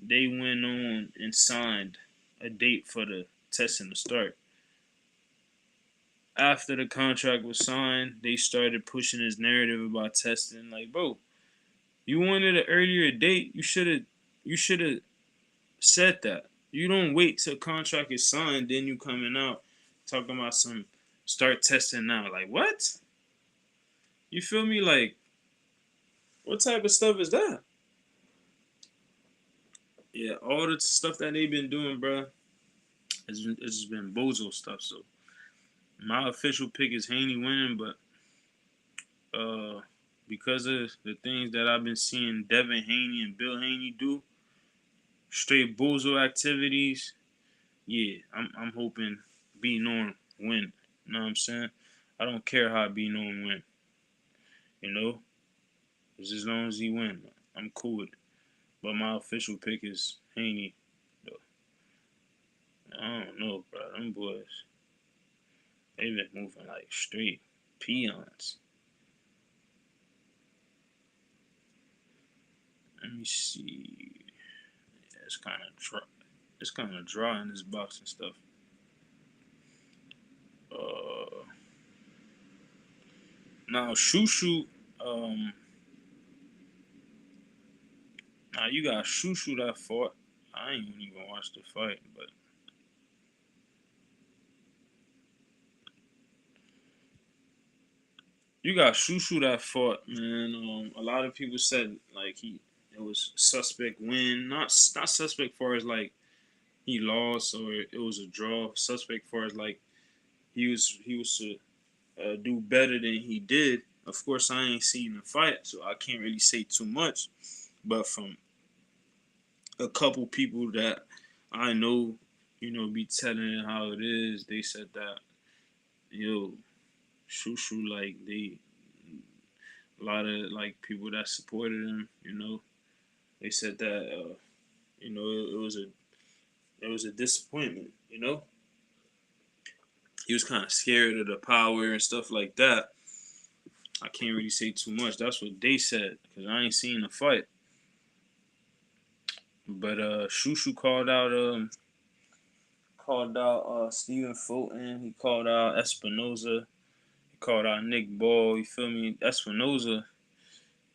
they went on and signed a date for the testing to start. After the contract was signed, they started pushing this narrative about testing. Like, bro, you wanted an earlier date. You should have said that. You don't wait till contract is signed, then you coming out talking about some start testing now. Like what? You feel me? Like what type of stuff is that? Yeah, all the stuff that they've been doing, bro, it's just been bozo stuff. So my official pick is Haney winning, but uh, because of the things that I've been seeing Devin Haney and Bill Haney do, straight bozo activities. Yeah, I'm hoping B Norm win. You know what I'm saying? I don't care how B Norm win. You know, just as long as he win, I'm cool with it. But my official pick is Haney. Though. I don't know, bro. Them boys, they been moving like straight peons. Let me see. Yeah, it's kind of dry. It's kind of dry in this box and stuff. Uh, Now Shushu, um, now you got Shushu that fought. I ain't even watch the fight, but you got Shushu that fought, man. A lot of people said like it was suspect win, not suspect for as like he lost or it was a draw. Suspect for as like he was to do better than he did. Of course, I ain't seen the fight, so I can't really say too much. But from a couple people that I know, be telling it how it is, they said that yo, Shushu like they a lot of like people that supported him, they said that it was a disappointment. He was kind of scared of the power and stuff like that. I can't really say too much. That's what they said because I ain't seen the fight. But Shushu called out Stephen Fulton. He called out Espinoza. He called out Nick Ball. You feel me? Espinoza,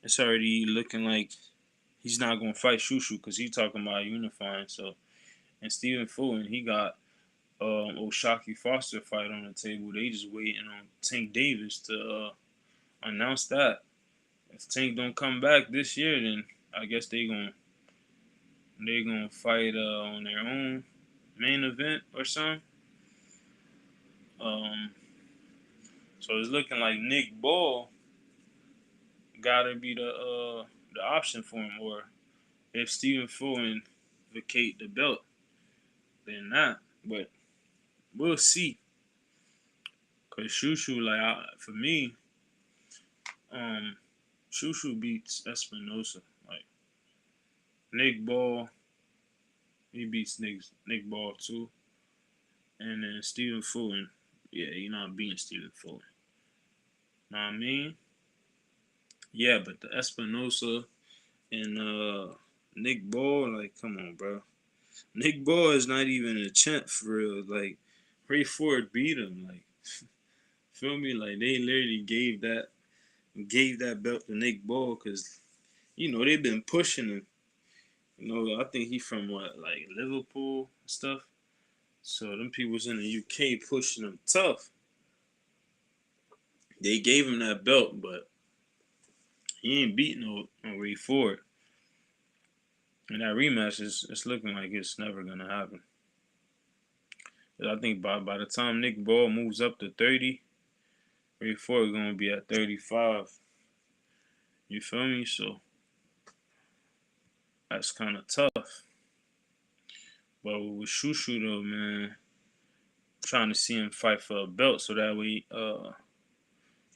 it's already looking like he's not gonna fight Shushu because he's talking about unifying. So, and Stephen Fulton, he got Oshaki Foster fight on the table. They just waiting on Tank Davis to announce that. If Tank don't come back this year, then I guess they gonna fight on their own main event or something. Um, so it's looking like Nick Ball gotta be the option for him, or if Stephen Fulton vacate the belt, then not. But we'll see. Cause Shushu, like for me, um, Shushu beats Espinosa. Like Nick Ball, he beats Nick Ball too, and then Stephen Fulton, yeah, he not beating Stephen Fulton. Know what I mean? Yeah, but the Espinosa and Nick Ball, like, come on, bro. Nick Ball is not even a champ for real. Like, Ray Ford beat him. Like, feel me? Like, they literally gave that belt to Nick Ball because they've been pushing him. I think he from what, like Liverpool and stuff. So them people's in the UK pushing him tough. They gave him that belt, but he ain't beating no Ray Ford. And that rematch is it's looking like it's never gonna happen. I think by the time Nick Ball moves up to 30, Ray Ford gonna be at 35. You feel me? So that's kind of tough. But with Shushu though, man, I'm trying to see him fight for a belt so that way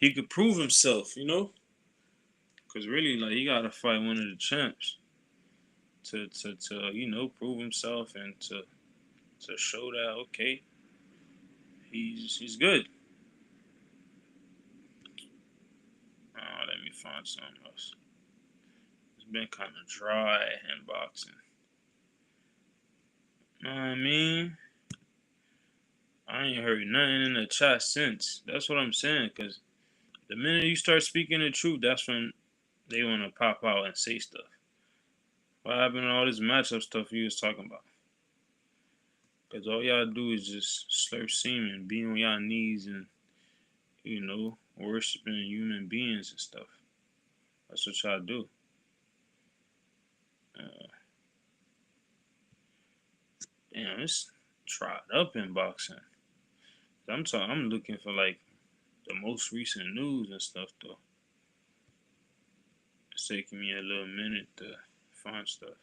he could prove himself. Because really, like, he gotta fight one of the champs to prove himself and to show that okay, he's good. Let me find something else. It's been kind of dry in boxing. Know what I mean? I ain't heard nothing in the chat since. That's what I'm saying. Cause the minute you start speaking the truth, that's when they want to pop out and say stuff. What happened to all this matchup stuff you was talking about? Cause all y'all do is just slurp semen, be on y'all knees, and worshiping human beings and stuff. That's what y'all do. Uh, Damn, it's tried up in boxing. I'm looking for like the most recent news and stuff though. It's taking me a little minute to find stuff.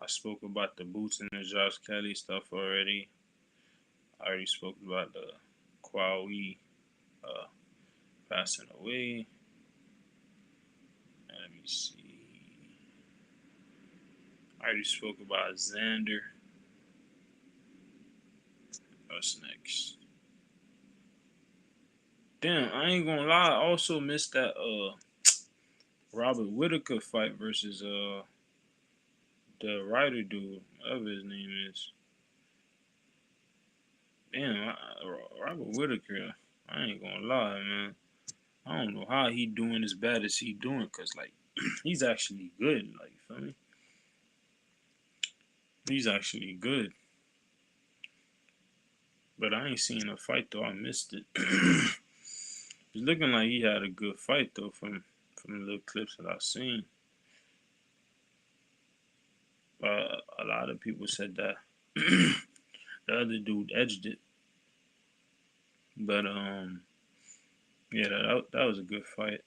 I spoke about the Boots and the Josh Kelly stuff already. I already spoke about the Kwawi uh, passing away. Let me see. I already spoke about Xander. What's next? Damn, I ain't gonna lie. I also missed that Robert Whitaker fight versus the writer dude, whatever his name is. Damn, Robert Whitaker. I ain't gonna lie, man. I don't know how he doing as bad as he doing, cause like he's actually good. Like, you feel me? He's actually good. But I ain't seen a fight though. I missed it. It's looking like he had a good fight though from the little clips that I've seen. A lot of people said that the other dude edged it, but yeah, that was a good fight.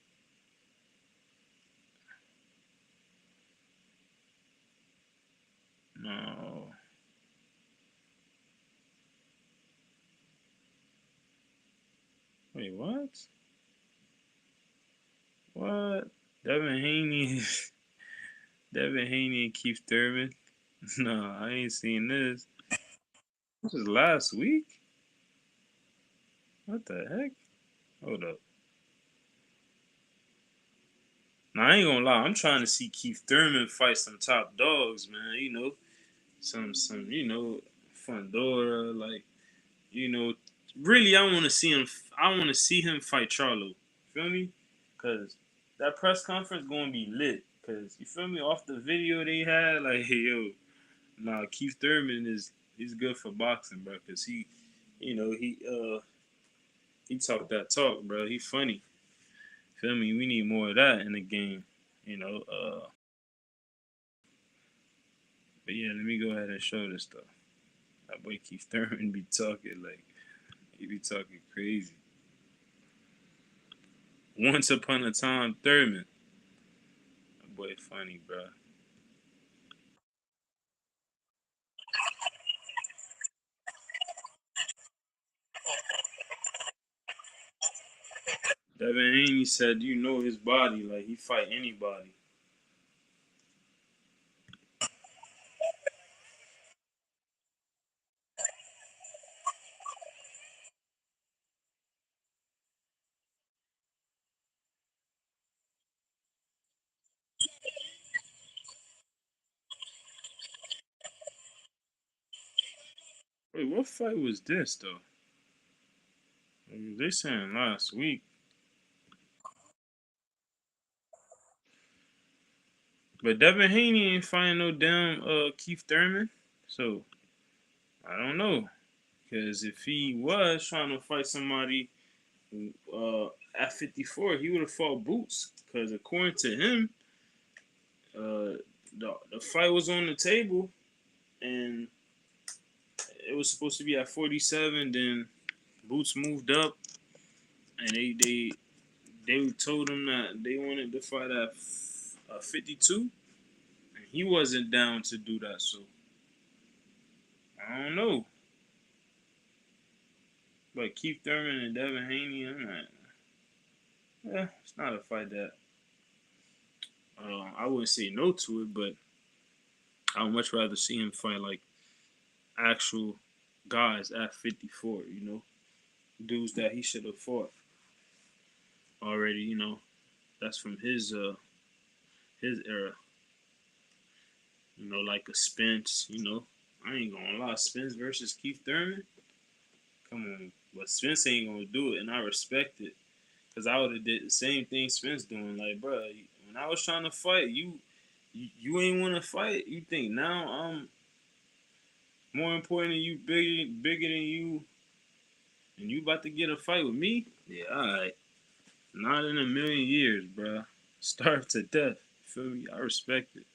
No, wait, what? What? Devin Haney, Devin Haney and Keith Thurman. No, I ain't seen this. This was last week. What the heck? Hold up. Now I ain't gonna lie. I'm trying to see Keith Thurman fight some top dogs, man. Some Fundora, like you know. Really, I want to see him. I want to see him fight Charlo. Feel me? Cause that press conference gonna be lit. Cause you feel me? Off the video they had, like, hey, yo, nah, Keith Thurman he's good for boxing, bro. Cause he talk that talk, bro. He funny. Feel me? We need more of that in the game. You know. But yeah, let me go ahead and show this stuff. That boy Keith Thurman be talking like he be talking crazy. Once upon a time, Thurman. That boy funny, bro. Devin Haney said, his body, like he fight anybody. Wait, what fight was this though? They saying last week, but Devin Haney ain't fighting no damn Keith Thurman. So I don't know, because if he was trying to fight somebody uh, at 54, he would have fought Boots. Because according to him, the fight was on the table and it was supposed to be at 47. Then Boots moved up and they told him that they wanted to fight at 52, and he wasn't down to do that. So I don't know. But Keith Thurman and Devin Haney, I'm not. Yeah, it's not a fight that I wouldn't say no to it, but I would much rather see him fight like actual guys at 54. Dudes that he should have fought already. That's from his era. Like a Spence. I ain't gonna lie, Spence versus Keith Thurman. Come on, but Spence ain't gonna do it, and I respect it. Cause I would have did the same thing Spence doing. Like, bro, when I was trying to fight, you ain't want to fight. You think now I'm more important than you, bigger than you, and you about to get a fight with me? Yeah, all right. Not in a million years, bro. Starve to death. Feel me? I respect it.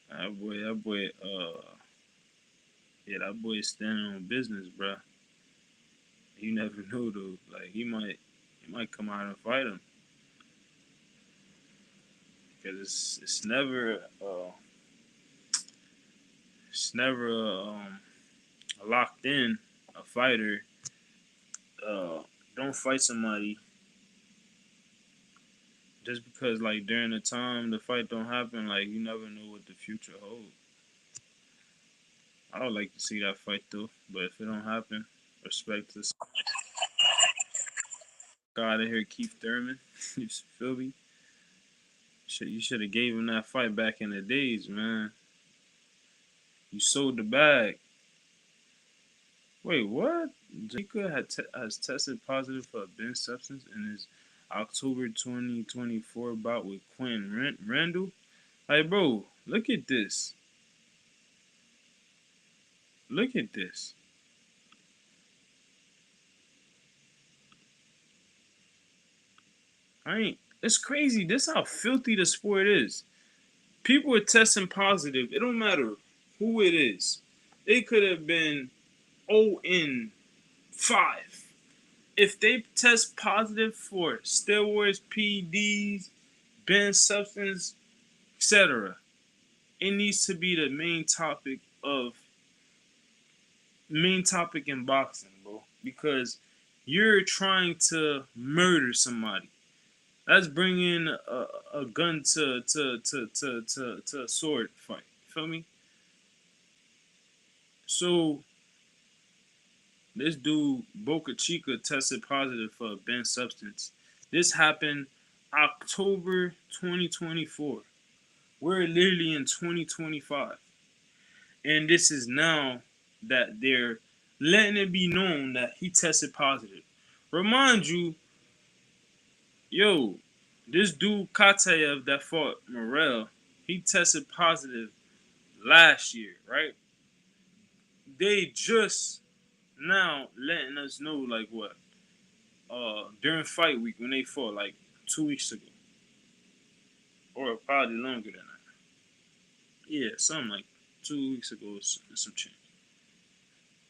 That boy is standing on business, bro. You never know though. Like he might come out and fight him because it's never locked in. A fighter don't fight somebody just because like during the time the fight don't happen. Like you never know what the future holds. I would like to see that fight though, but if it don't happen, respect to guy out of here, Keith Thurman. You feel me? You should have gave him that fight back in the days, man. You sold the bag. Wait, what? Jamaica has tested positive for a banned substance in his October 2024 bout with Quinn Randall. Like, bro, look at this. Look at this. I ain't. It's crazy. This how filthy the sport is. People are testing positive. It don't matter who it is. It could have been 0-5. If they test positive for steroids, PEDs, banned substance, etc., it needs to be the main topic in boxing, bro. Because you're trying to murder somebody. That's bringing a gun to a sword fight. Feel me? So this dude Boca Chica tested positive for a banned substance. This happened October 2024. We're literally in 2025. And this is now that they're letting it be known that he tested positive. Remind you, yo, this dude Katayev that fought Morel, he tested positive last year, right? They just now letting us know, like what? During fight week when they fought, like 2 weeks ago, or probably longer than that. Yeah, something like 2 weeks ago, some change.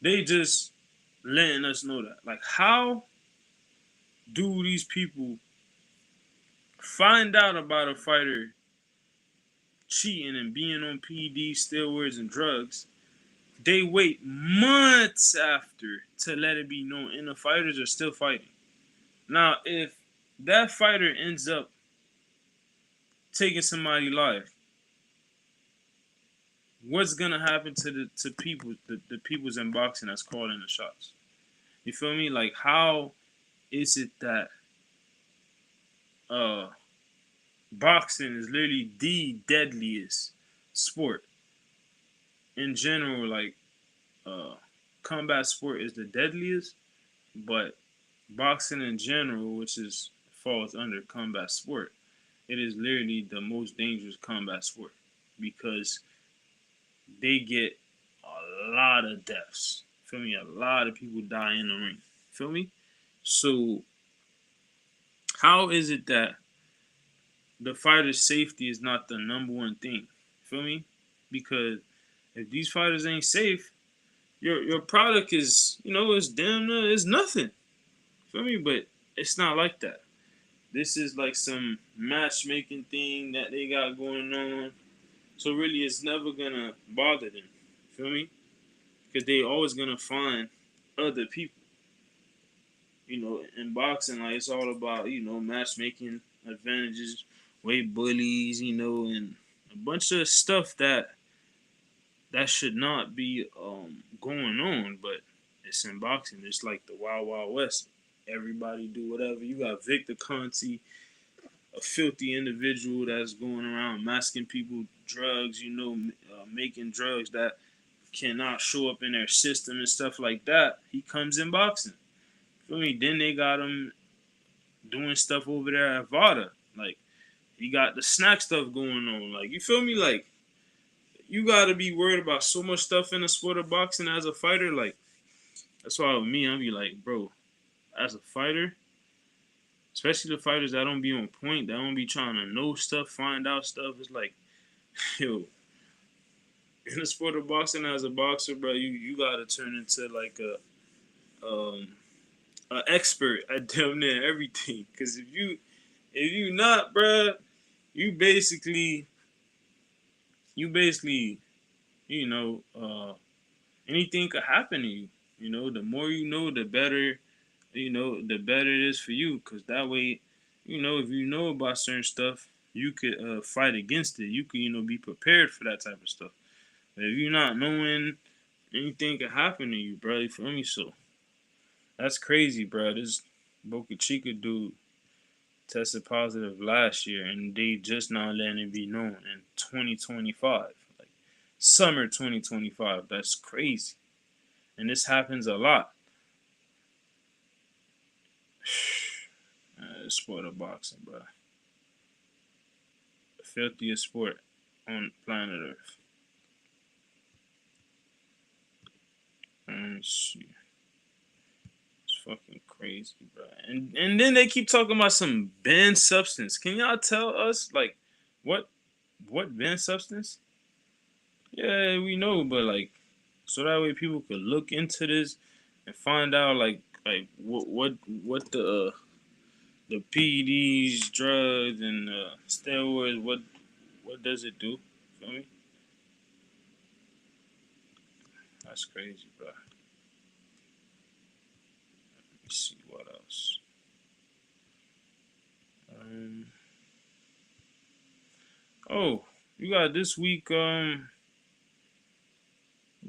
They just letting us know that. Like, how do these people find out about a fighter cheating and being on PD, steroids, and drugs? They wait months after to let it be known, and the fighters are still fighting. Now, if that fighter ends up taking somebody's life, what's gonna happen to the people's in boxing that's calling the shots? You feel me? Like, how is it that uh boxing is literally the deadliest sport in general? Like, uh, combat sport is the deadliest, but boxing in general, which is falls under combat sport, it is literally the most dangerous combat sport because they get a lot of deaths. Feel me? A lot of people die in the ring. Feel me? So how is it that the fighter's safety is not the number one thing? Feel me? Because if these fighters ain't safe, your product is, it's damn near it's nothing. Feel me? But it's not like that. This is like some matchmaking thing that they got going on. So really, it's never gonna bother them. Feel me? Because they always gonna find other people. In boxing, like it's all about matchmaking advantages, weight bullies, and a bunch of stuff that should not be going on, but it's in boxing. It's like the Wild Wild West. Everybody do whatever. You got Victor Conti, a filthy individual that's going around masking people drugs, making drugs that cannot show up in their system and stuff like that. He comes in boxing. Feel me? Then they got him doing stuff over there at Vada. Like, he got the snack stuff going on. Like, you feel me? Like, you gotta be worried about so much stuff in the sport of boxing as a fighter. Like, that's why with me, I'll be like, bro, as a fighter, especially the fighters that don't be on point, that don't be trying to know stuff, find out stuff. It's like, yo, in the sport of boxing as a boxer, bro, you gotta turn into like a expert at damn near everything. Cause if you not, bro, you basically you basically, you know, anything could happen to you. The more you know, the better. The better it is for you. Cause that way, if you know about certain stuff, you could fight against it. You could, be prepared for that type of stuff. But if you're not knowing, anything could happen to you, bro. You feel me? So that's crazy, bro. This Boca Chica dude tested positive last year, and they just now letting it be known in 2025, like summer 2025. That's crazy, and this happens a lot. Sport of boxing, bro. The filthiest sport on planet Earth. It's fucking crazy, bro. And then they keep talking about some banned substance. Can y'all tell us like what banned substance? Yeah, we know, but like, so that way people could look into this and find out like what the PEDs, drugs, and steroids. What does it do? Feel me? That's crazy, bro. Let me see what else. Um. Oh, you got this week. You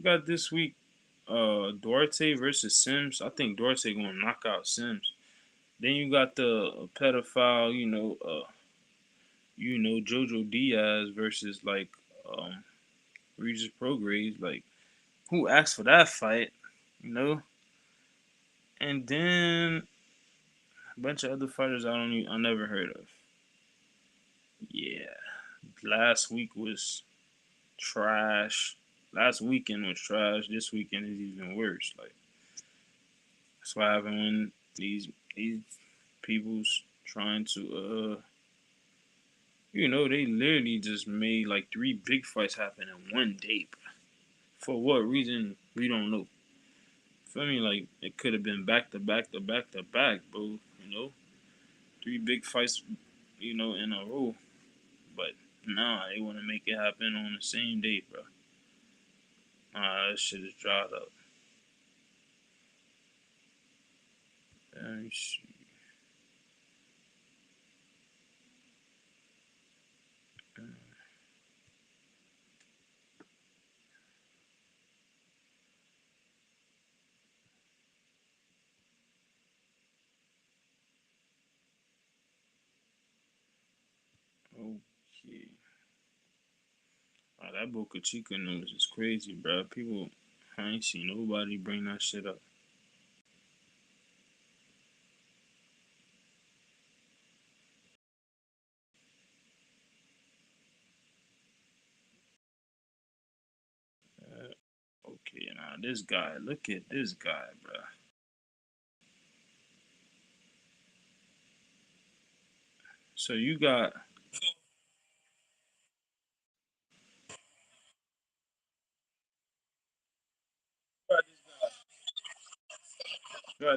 got this week. Duarte versus Sims. I think Duarte gonna knock out Sims. Then you got the pedophile. Jojo Diaz versus like Regis Prograis. Like, who asked for that fight? You know. And then a bunch of other fighters I never heard of. Yeah, last week was trash. Last weekend was trash. This weekend is even worse. Like, that's what happened when these people's trying to they literally just made like three big fights happen in one day. Bro. For what reason we don't know. Feel me? Like, it could have been back to back to back to back, bro. Three big fights, in a row. But nah, they want to make it happen on the same day, bro. Nah, that shit is dried up. And okay. That Boca Chica news is crazy, bro. People, I ain't seen nobody bring that shit up. Okay, now this guy, look at this guy, bro. So you got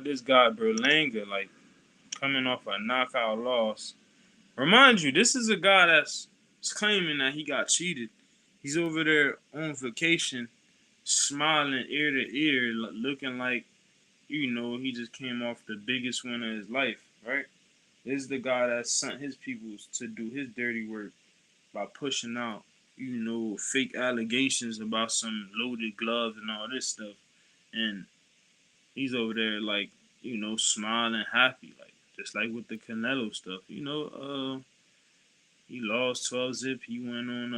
this guy Berlanga, like coming off a knockout loss. Remind you, this is a guy that's claiming that he got cheated. He's over there on vacation, smiling ear to ear, looking like he just came off the biggest win of his life, right? This is the guy that sent his people to do his dirty work by pushing out, fake allegations about some loaded gloves and all this stuff. And he's over there like, smiling happy, like just like with the Canelo stuff. He lost 12 zip. He went on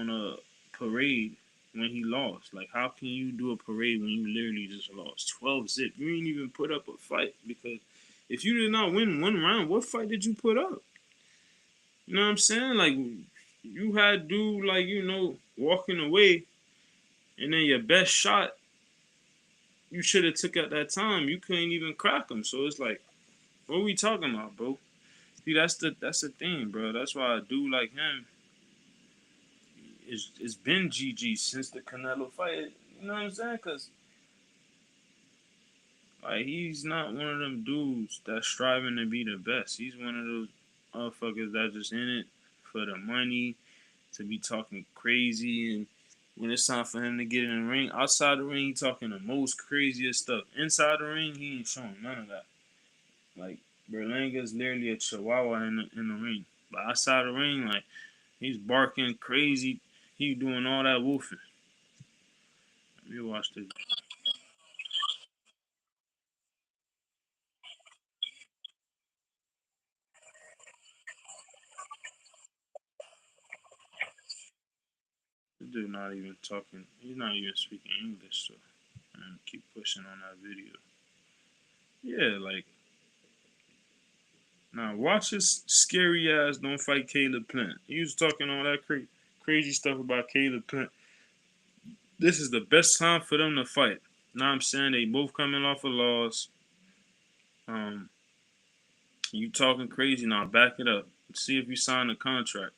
a parade when he lost. Like, how can you do a parade when you literally just lost 12 zip? You ain't even put up a fight because if you did not win one round, what fight did you put up? You know what I'm saying? Like, you had dude like walking away, and then your best shot you should have took at that time. You couldn't even crack him. So it's like, what are we talking about, bro? See, that's the thing, bro. That's why a dude like him it's been GG since the Canelo fight. You know what I'm saying? Cause like he's not one of them dudes that's striving to be the best. He's one of those motherfuckers that just in it for the money, to be talking crazy, and when it's time for him to get in the ring, outside the ring, he talking the most craziest stuff. Inside the ring, he ain't showing none of that. Like Berlanga is literally a chihuahua in the ring, but outside the ring, like he's barking crazy. He doing all that wolfing. Let me watch this. This dude not even talking. He's not even speaking English. So I'm gonna keep pushing on that video. Yeah, like now watch this scary ass don't fight Caleb Plant. He was talking all that crazy stuff about Caleb Plant. This is the best time for them to fight. Now I'm saying they both coming off a loss. Um, you talking crazy now? Back it up. See if you sign a contract.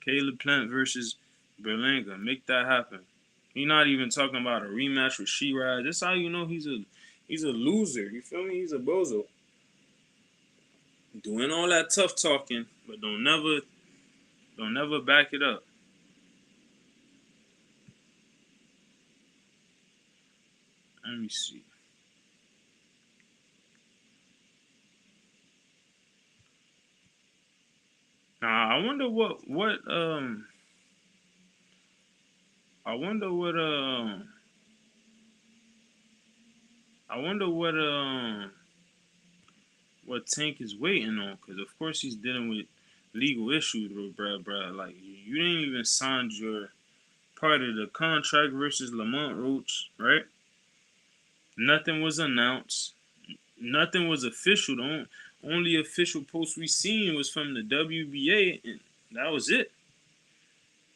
Caleb Plant versus Berlanga. Make that happen. He not even talking about a rematch with Shiraz. That's how you know he's a loser. You feel me? He's a bozo. Doing all that tough talking, but don't never back it up. Let me see. Now I wonder I wonder what I wonder what Tank is waiting on, because of course he's dealing with legal issues, bro. Like you didn't even sign your part of the contract versus Lamont Roach, right? Nothing was announced. Nothing was official. The only official post we seen was from the WBA, and that was it.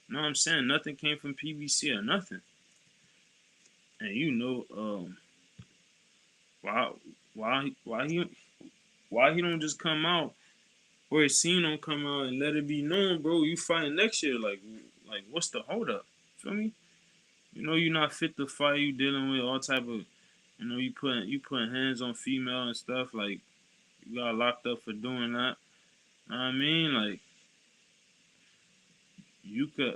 You know what I'm saying? Nothing came from PBC or nothing. And why why he don't just come out, or his scene don't come out and let it be known, bro, you fighting next year. Like what's the hold up? Feel me? You're not fit to fight. You dealing with all type of, you putting hands on female and stuff. Like you got locked up for doing that. Know what I mean? Like you could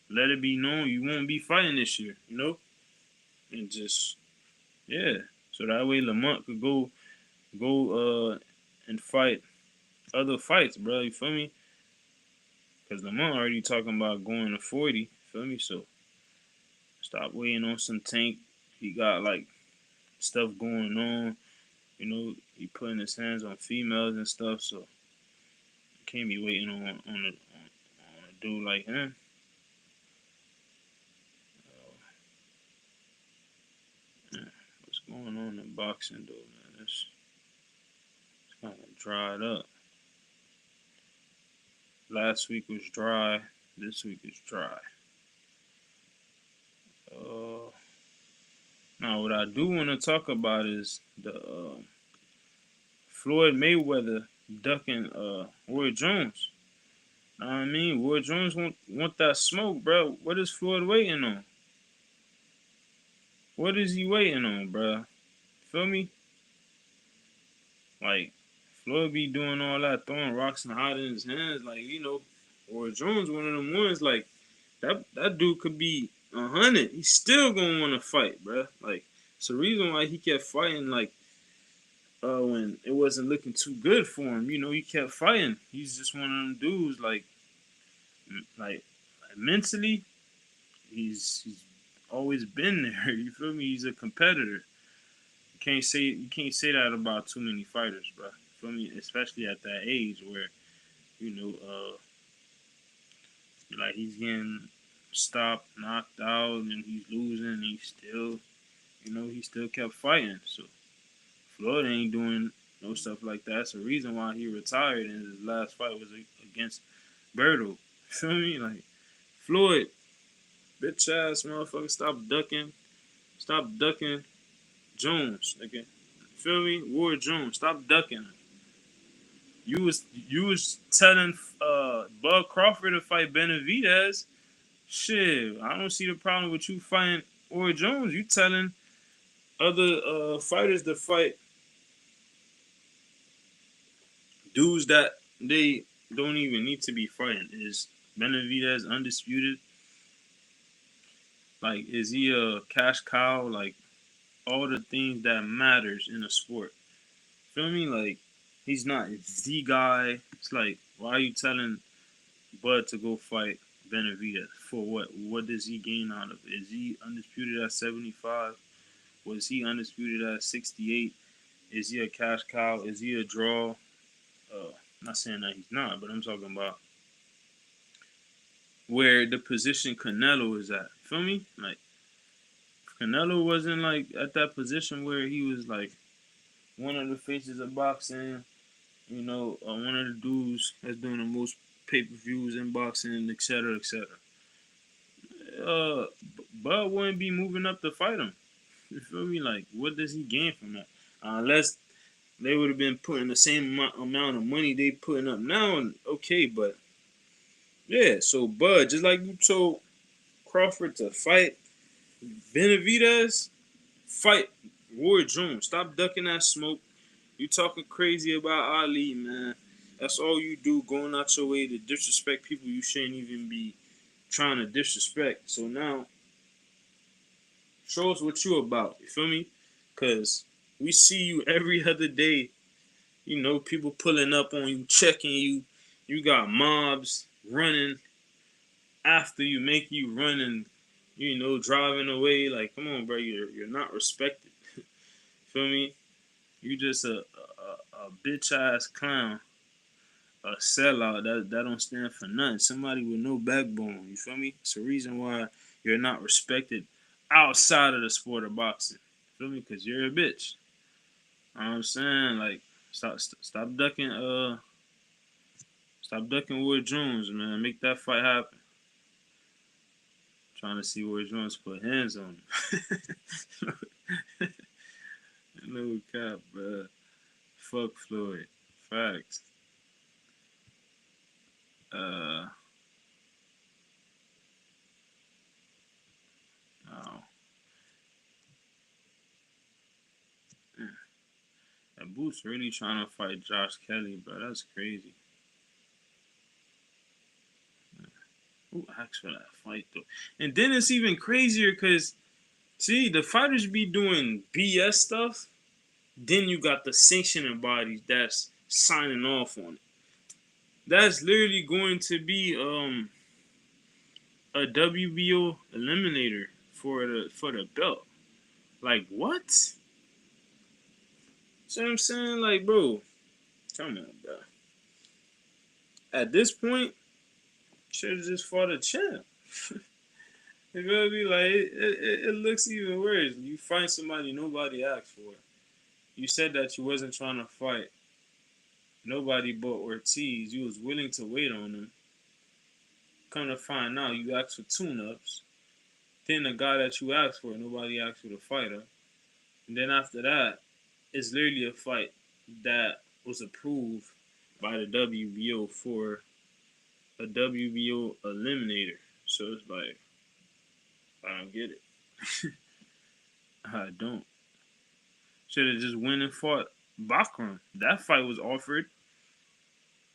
let it be known you won't be fighting this year. And just yeah. So that way Lamont could go and fight other fights, bro. You feel me? Because Lamont already talking about going to 40. Feel me? So stop waiting on some Tank. He got like stuff going on. He putting his hands on females and stuff. So can't be waiting on a dude like him. on the boxing though, man. It's kind of dried up. Last week was dry. This week is dry. Uh, Now what I do want to talk about is the Floyd Mayweather ducking Roy Jones. Know what I mean? Roy Jones want that smoke, bro. What is Floyd waiting on? What is he waiting on, bro? Feel me? Like Floyd be doing all that, throwing rocks and hot in his hands, like Roy Jones, one of them ones, like that dude could be 100. He's still gonna want to fight, bro. Like it's the reason why he kept fighting, like when it wasn't looking too good for him. He kept fighting. He's just one of them dudes, like mentally, he's always been there. You feel me? He's a competitor. You can't say that about too many fighters, bro. Feel me? Especially at that age where you know, like he's getting stopped, knocked out, and he's losing. And he still kept fighting. So Floyd ain't doing no stuff like that. That's the reason why he retired, and his last fight was against Berto. Feel me? Like Floyd, bitch ass motherfucker, stop ducking Jones, nigga. Feel me? Ward Jones, stop ducking him. You was telling Bud Crawford to fight Benavidez. Shit, I don't see the problem with you fighting Ward Jones. You telling other fighters to fight dudes that they don't even need to be fighting. Is Benavidez undisputed? Like, is he a cash cow? Like, all the things that matters in a sport. Feel me? Like, he's not the guy. It's like, why are you telling Bud to go fight Benavidez for what? What does he gain out of it? Is he undisputed at 75? Was he undisputed at 68? Is he a cash cow? Is he a draw? Not saying that he's not, but I'm talking about where the position Canelo is at. Feel me? Like Canelo wasn't like at that position where he was like one of the faces of boxing. One of the dudes that's doing the most pay per views in boxing, etc., etc. Uh, Bud wouldn't be moving up to fight him. You feel me? Like, what does he gain from that? Unless they would have been putting the same amount of money they putting up now, and okay, but yeah. So Bud, just like you told Crawford to fight Benavidez, fight Roy Jones. Stop ducking that smoke. You talking crazy about Ali, man. That's all you do, going out your way to disrespect people you shouldn't even be trying to disrespect. So now, show us what you about. You feel me? Because we see you every other day. People pulling up on you, checking you. You got mobs running after you, make you run and, driving away. Like, come on, bro. You're not respected. Feel me? You just a bitch ass clown, a sellout that don't stand for nothing. Somebody with no backbone. You feel me? It's the reason why you're not respected outside of the sport of boxing. Feel me? Because you're a bitch. You know what I'm saying? Like, stop ducking Wood Jones, man. Make that fight happen. Trying to see Wood Jones put hands on him. No cap, bro. Fuck Floyd. Facts. Uh, oh. That Boots really trying to fight Josh Kelly, bro. That's crazy. Who asked for that fight though? And then it's even crazier because see the fighters be doing BS stuff. Then you got the sanctioning bodies that's signing off on it. That's literally going to be a WBO eliminator for the belt. Like what? See what I'm saying? Like, bro, come on, bro. At this point, should have just fought a champ. You feel me? Like it looks even worse. You find somebody nobody asked for. You said that you wasn't trying to fight. Nobody bought Ortiz. You was willing to wait on him. Come to find out, you asked for tune-ups. Then the guy that you asked for, nobody asked for the fighter. And then after that, it's literally a fight that was approved by the WBO for a WBO eliminator. So it's like, I don't get it. I don't. Should have just went and fought Bakram. That fight was offered.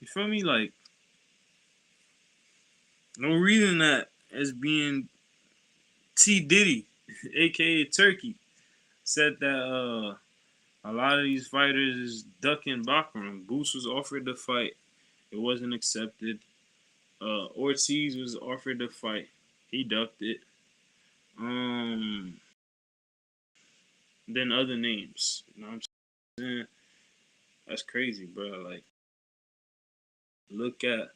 You feel me? Like, no reason that as being T Diddy, aka Turkey, said that a lot of these fighters is ducking Bakram. Boots was offered the fight. It wasn't accepted. Ortiz was offered the fight. He ducked it. Um, then other names. You know what I'm saying? That's crazy, bro. Like, look at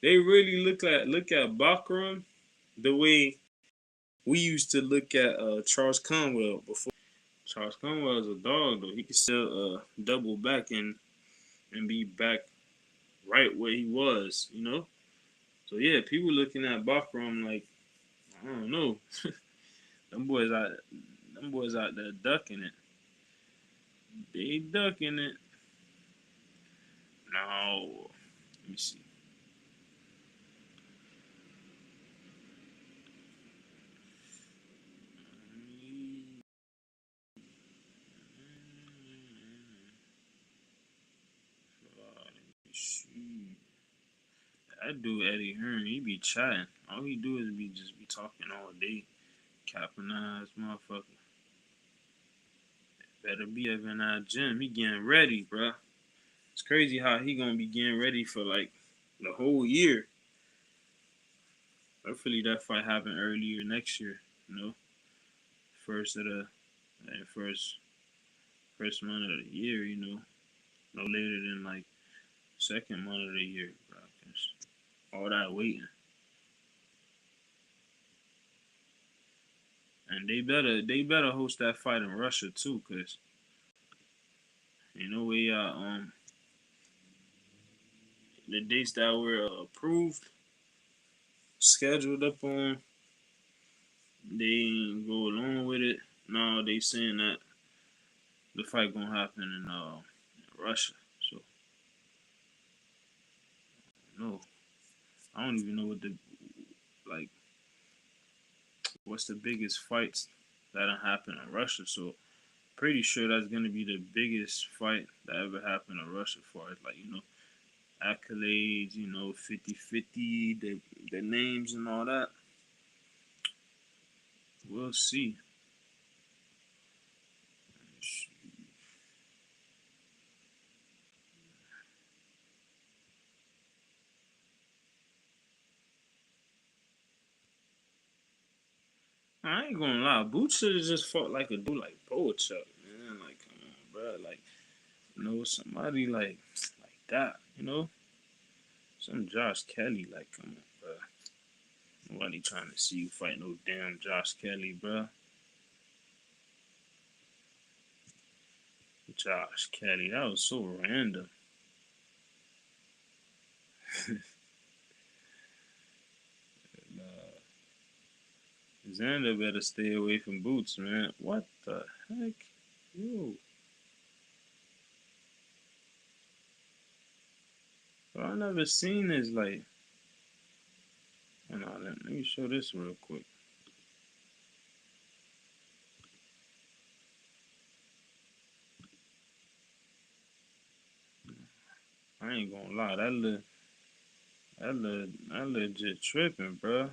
they really look at Bakram the way we used to look at Charles Conwell before. Charles Conwell is a dog though. He could still double back and be back right where he was, you know. So yeah, people looking at Bakram like I don't know. them boys out them boys out there ducking it. They ducking it. No. Let me see. Let me see. That dude Eddie Hearn, he be chatting. All he do is just be talking all day. Capping ass motherfucker. Better be up in that gym. He getting ready, bruh. It's crazy how he gonna be getting ready for like the whole year. Hopefully that fight happen earlier next year. You know, first of the first month of the year. You know, no later than like second month of the year, bro. 'Cause all that waiting, and they better host that fight in Russia too, 'cause you know we the dates that were approved scheduled up on they ain't go along with it. No, they saying that the fight gonna happen in Russia. So no, I don't even know what the like what's the biggest fights that happen in Russia. So pretty sure that's gonna be the biggest fight that ever happened in Russia for it. Like, accolades, 50-50, the names and all that. We'll see. I ain't gonna lie, Boots should have just fought like a dude like Boachuk, man. Like, come on, bro. Like, somebody like that, Some Josh Kelly, like, come on, bro. Nobody trying to see you fight no damn Josh Kelly, bro. Josh Kelly, that was so random. Nah, Xander better stay away from Boots, man. What the heck? Yo, bro, I never seen this. Like, hold on, let me show this real quick. I ain't gonna lie, that legit tripping, bro.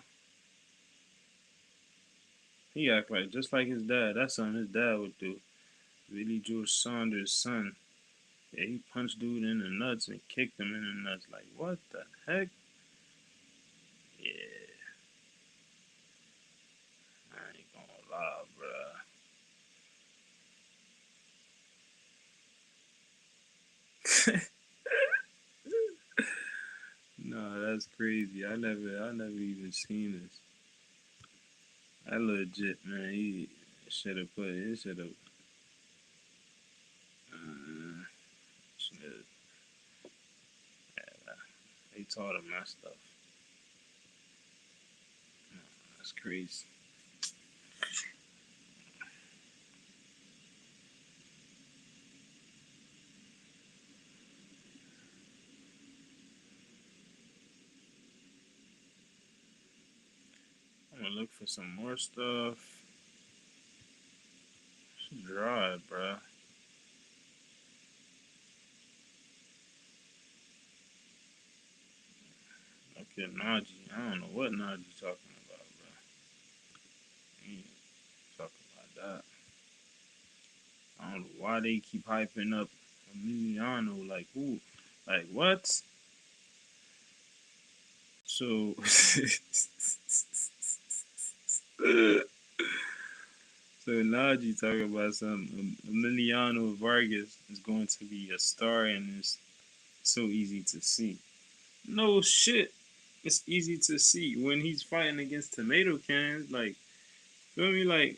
He act like just like his dad. That's something his dad would do. Billy Joe Saunders' son. Yeah, he punched dude in the nuts and kicked him in the nuts. Like, what the heck? Yeah, I ain't gonna lie, bro. No, that's crazy. I never even seen this. I legit, man. He should have put. He should have. Uh, shit. They taught him that stuff. That's crazy. I'm gonna look for some more stuff. It's dry, bruh. Look at Najee. I don't know what Najee talking about, bro. He ain't talking about that. I don't know why they keep hyping up Emiliano. Like who? Like what? So, so Najee talking about something. Emiliano Vargas is going to be a star, and it's so easy to see. No shit. It's easy to see when he's fighting against tomato cans. Like, feel me? Like,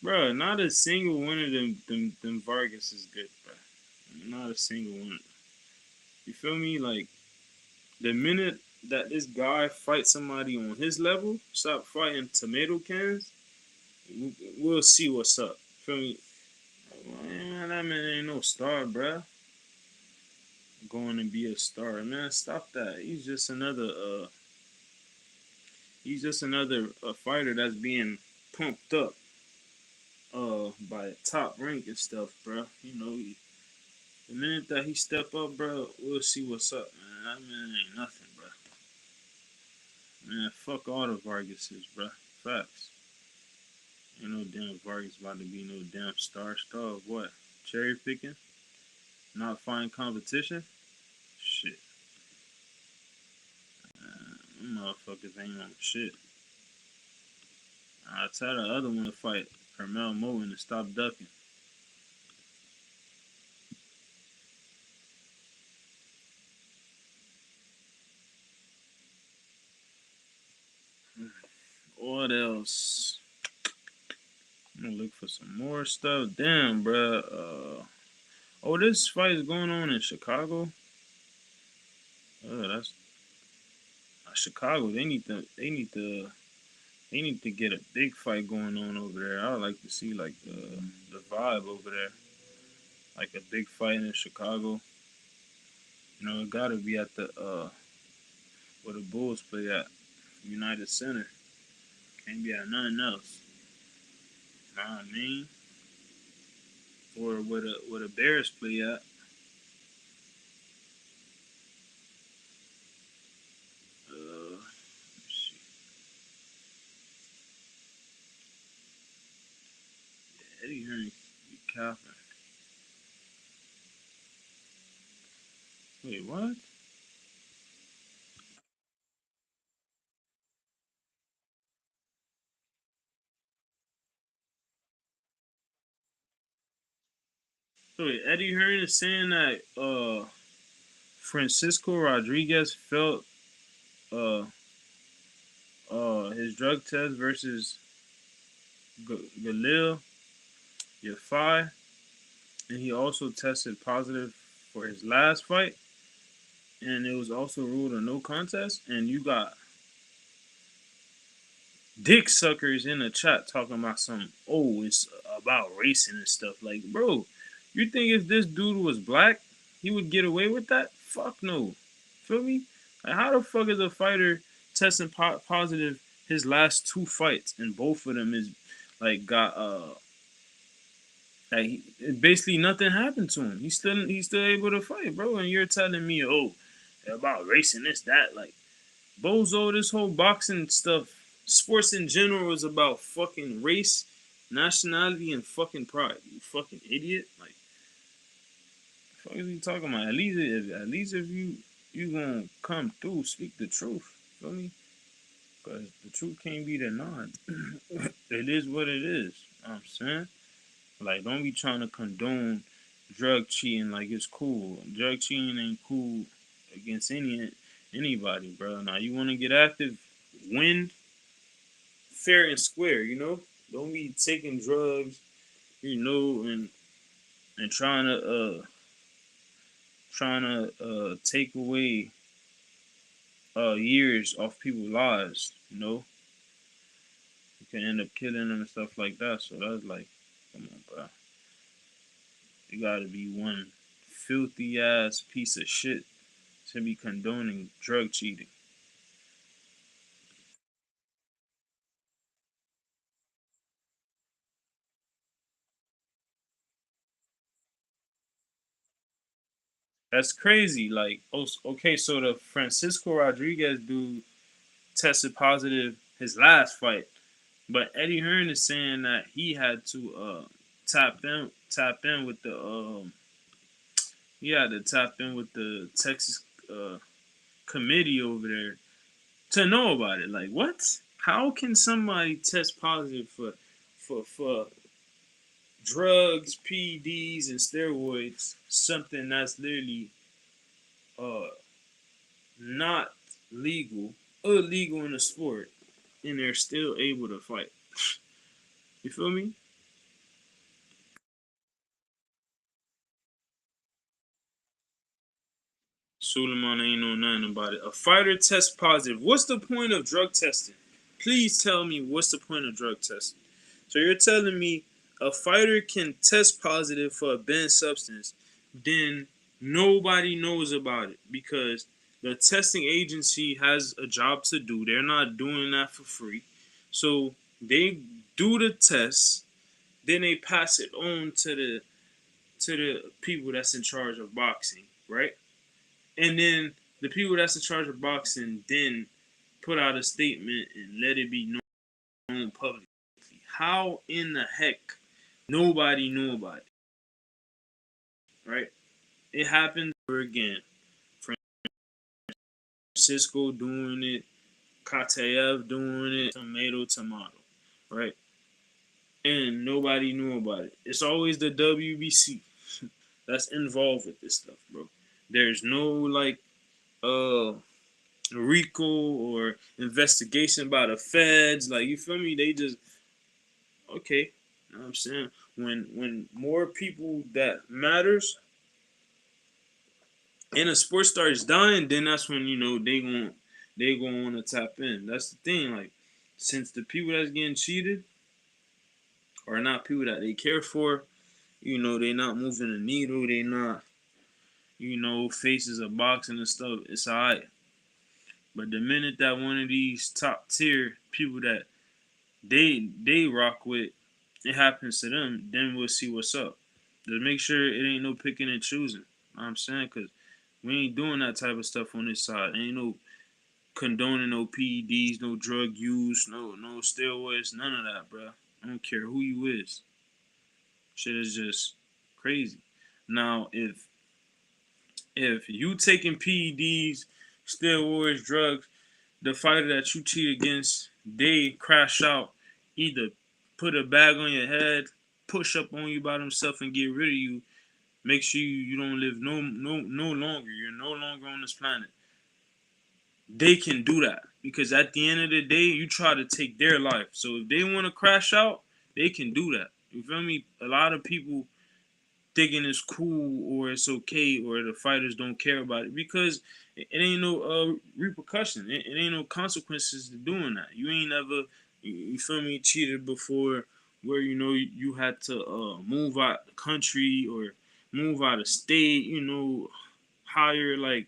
bro, not a single one of them Vargas is good, bro. Not a single one. You feel me? Like, the minute that this guy fights somebody on his level, stop fighting tomato cans, we'll see what's up. Feel me? Man, that man ain't no star, bro. Going to be a star, man. Stop that. He's just another fighter that's being pumped up by top rank and stuff, bro. The minute that he step up, bro, we'll see what's up, man. That man ain't nothing, bro. Man, fuck all the Vargases, bro. Facts. Ain't no damn Vargas about to be no damn star of what? Cherry picking? Not find competition? Shit. Them motherfuckers ain't on shit. I tell the other one to fight Hermel Moen to stop ducking. What else? I'm gonna look for some more stuff. Damn, bro. Oh, this fight is going on in Chicago. That's Chicago. They need to get a big fight going on over there. I would like to see like the vibe over there, like a big fight in Chicago. It gotta be at the where the Bulls play at, United Center. Can't be at nothing else. Know what I mean? Or where the Bears play at. Let's see. Eddie Hearn be capping. Wait, what? So wait, Eddie Hearn is saying that Francisco Rodriguez felt uh his drug test versus Galil Yafai, and he also tested positive for his last fight, and it was also ruled a no contest. And you got dick suckers in the chat talking about some, oh, it's about racing and stuff. Like, bro, you think if this dude was black, he would get away with that? Fuck no. Feel me? Like, how the fuck is a fighter testing positive his last two fights, and both of them is like got like basically nothing happened to him. He's still able to fight, bro. And you're telling me, oh, about racing this that, like, bozo, this whole boxing stuff, sports in general is about fucking race, nationality, and fucking pride. You fucking idiot. Like, the fuck is he talking about? At least if you gonna come through, speak the truth. Feel me? Because the truth can't be denied. It is what it is. You know what I'm saying? Like, don't be trying to condone drug cheating like it's cool. Drug cheating ain't cool against anybody, bro. Now you want to get active, win, fair and square. Don't be taking drugs. And trying to take away years off people's lives. You can end up killing them and stuff like that. So that's like, come on, bro. You gotta be one filthy ass piece of shit to be condoning drug cheating. That's crazy. Like, oh, okay, so the Francisco Rodriguez dude tested positive his last fight, but Eddie Hearn is saying that he had to tap in with the he had to tap in with the Texas committee over there to know about it. Like, what? How can somebody test positive for drugs, PEDs, and steroids? Something that's literally uh not legal, illegal in the sport, and they're still able to fight. You feel me? Suleiman ain't know nothing about it. A fighter tests positive. What's the point of drug testing? Please tell me what's the point of drug testing. So you're telling me a fighter can test positive for a banned substance, then nobody knows about it because the testing agency has a job to do. They're not doing that for free. So they do the test, then they pass it on to the people that's in charge of boxing, right? And then the people that's in charge of boxing then put out a statement and let it be known publicly. How in the heck nobody knew about it, right? It happened again. Francisco doing it, Katayev doing it, tomato, right? And nobody knew about it. It's always the WBC that's involved with this stuff, bro. There's no like uh RICO or investigation by the feds. Like, you feel me? They just okay. You know what I'm saying? When more people that matters and a sport starts dying, then that's when they gonna want to tap in. That's the thing. Like, since the people that's getting cheated are not people that they care for, they not moving the needle. They not faces of boxing and stuff. It's alright. But the minute that one of these top tier people that they rock with, it happens to them, then we'll see what's up. Just make sure it ain't no picking and choosing. You know what I'm saying? Because we ain't doing that type of stuff on this side. Ain't no condoning no PEDs, no drug use, no steroids, none of that, bro. I don't care who you is. Shit is just crazy. Now, if you taking PEDs, steroids, drugs, the fighter that you cheat against, they crash out, either put a bag on your head, push up on you by themselves and get rid of you, make sure you don't live no longer. You're no longer on this planet. They can do that because at the end of the day, you try to take their life. So if they want to crash out, they can do that. You feel me? A lot of people thinking it's cool or it's okay or the fighters don't care about it because it ain't no repercussion. It ain't no consequences to doing that. You ain't ever, you feel me, cheated before where you had to move out the country or move out of state. Hire like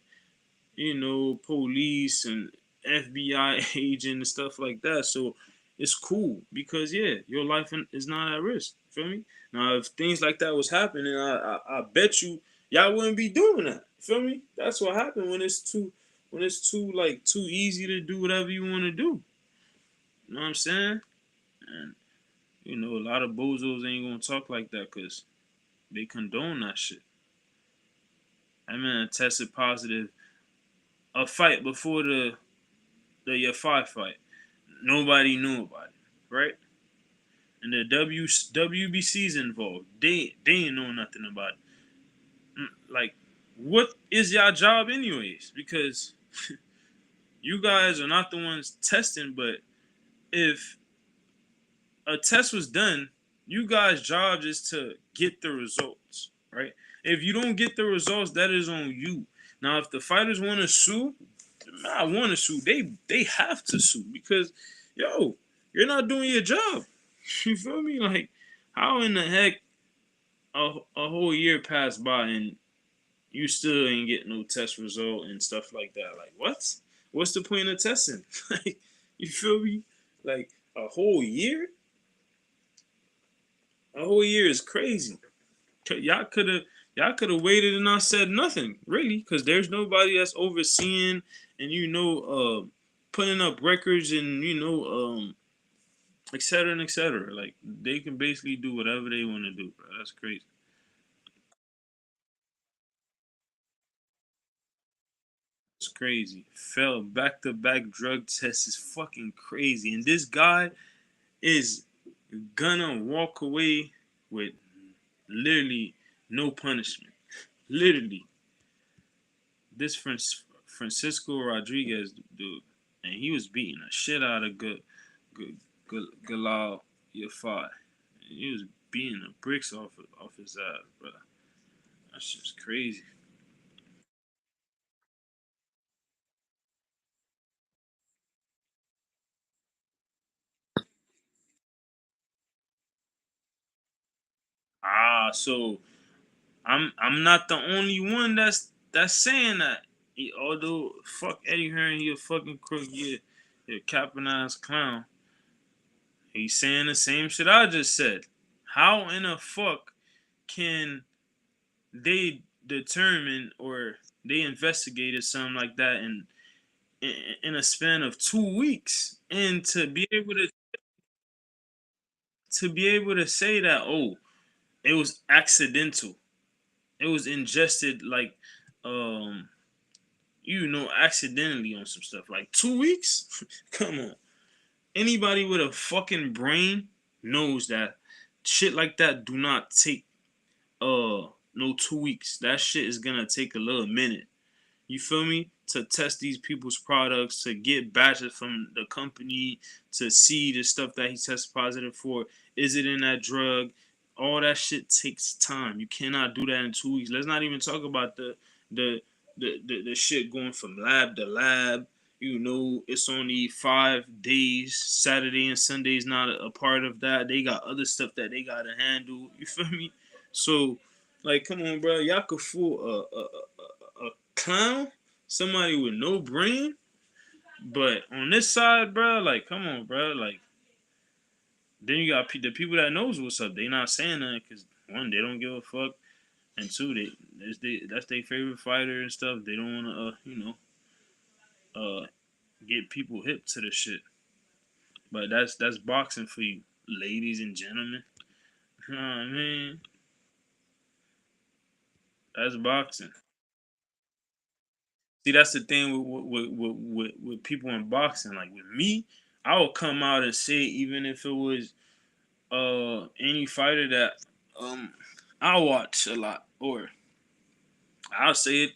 police and FBI agent and stuff like that. So it's cool because yeah, your life is not at risk. Feel me? Now, if things like that was happening, I bet you y'all wouldn't be doing that. Feel me? That's what happened when it's too like too easy to do whatever you want to do. You know what I'm saying? And a lot of bozos ain't gonna talk like that because they condone that shit. That man tested positive a fight before the five fight. Nobody knew about it, right? And the WBC's involved. They ain't know nothing about it. Like, what is y'all job anyways? Because you guys are not the ones testing, but if a test was done, you guys' job is to get the results, right? If you don't get the results, that is on you. Now, if the fighters want to sue, I want to sue. They have to sue because, yo, you're not doing your job. You feel me? Like, how in the heck a whole year passed by and you still ain't get no test result and stuff like that? Like, what? What's the point of testing? Like, you feel me? Like a whole year? A whole year is crazy. Y'all could have waited and not said nothing, really, because there's nobody that's overseeing and putting up records and et cetera and et cetera. Like they can basically do whatever they want to do, bro. That's crazy. It's crazy. Fell back to back drug test is fucking crazy. And this guy is gonna walk away with literally no punishment. Literally. This Francisco Rodriguez dude, and he was beating the shit out of Galal Yafai. He was beating the bricks off his ass, bro. That's just crazy. So I'm not the only one that's saying that. Although fuck Eddie Hearn, he a fucking crook, he a capping ass clown. He's saying the same shit I just said. How in the fuck can they determine or they investigated something like that in a span of 2 weeks, and to be able to say that, oh, it was accidental, it was ingested, like, um accidentally on some stuff, like 2 weeks. Come on, anybody with a fucking brain knows that shit like that do not take no 2 weeks. That shit is gonna take a little minute. You feel me? To test these people's products, to get batches from the company, to see the stuff that he tested positive for. Is it in that drug? All that shit takes time. You cannot do that in 2 weeks. Let's not even talk about the the shit going from lab to lab. It's only 5 days. Saturday and Sunday is not a part of that. They got other stuff that they gotta handle. You feel me? So, like, come on, bro. Y'all could fool a clown, somebody with no brain. But on this side, bro, like, come on, bro, like, then you got the people that knows what's up. They not saying that because, one, they don't give a fuck, and two, that's their favorite fighter and stuff. They don't want to, get people hip to the shit. But that's boxing for you, ladies and gentlemen. You know what I mean? That's boxing. See, that's the thing with people in boxing. Like with me, I will come out and say, even if it was any fighter that um I watch a lot, or I'll say it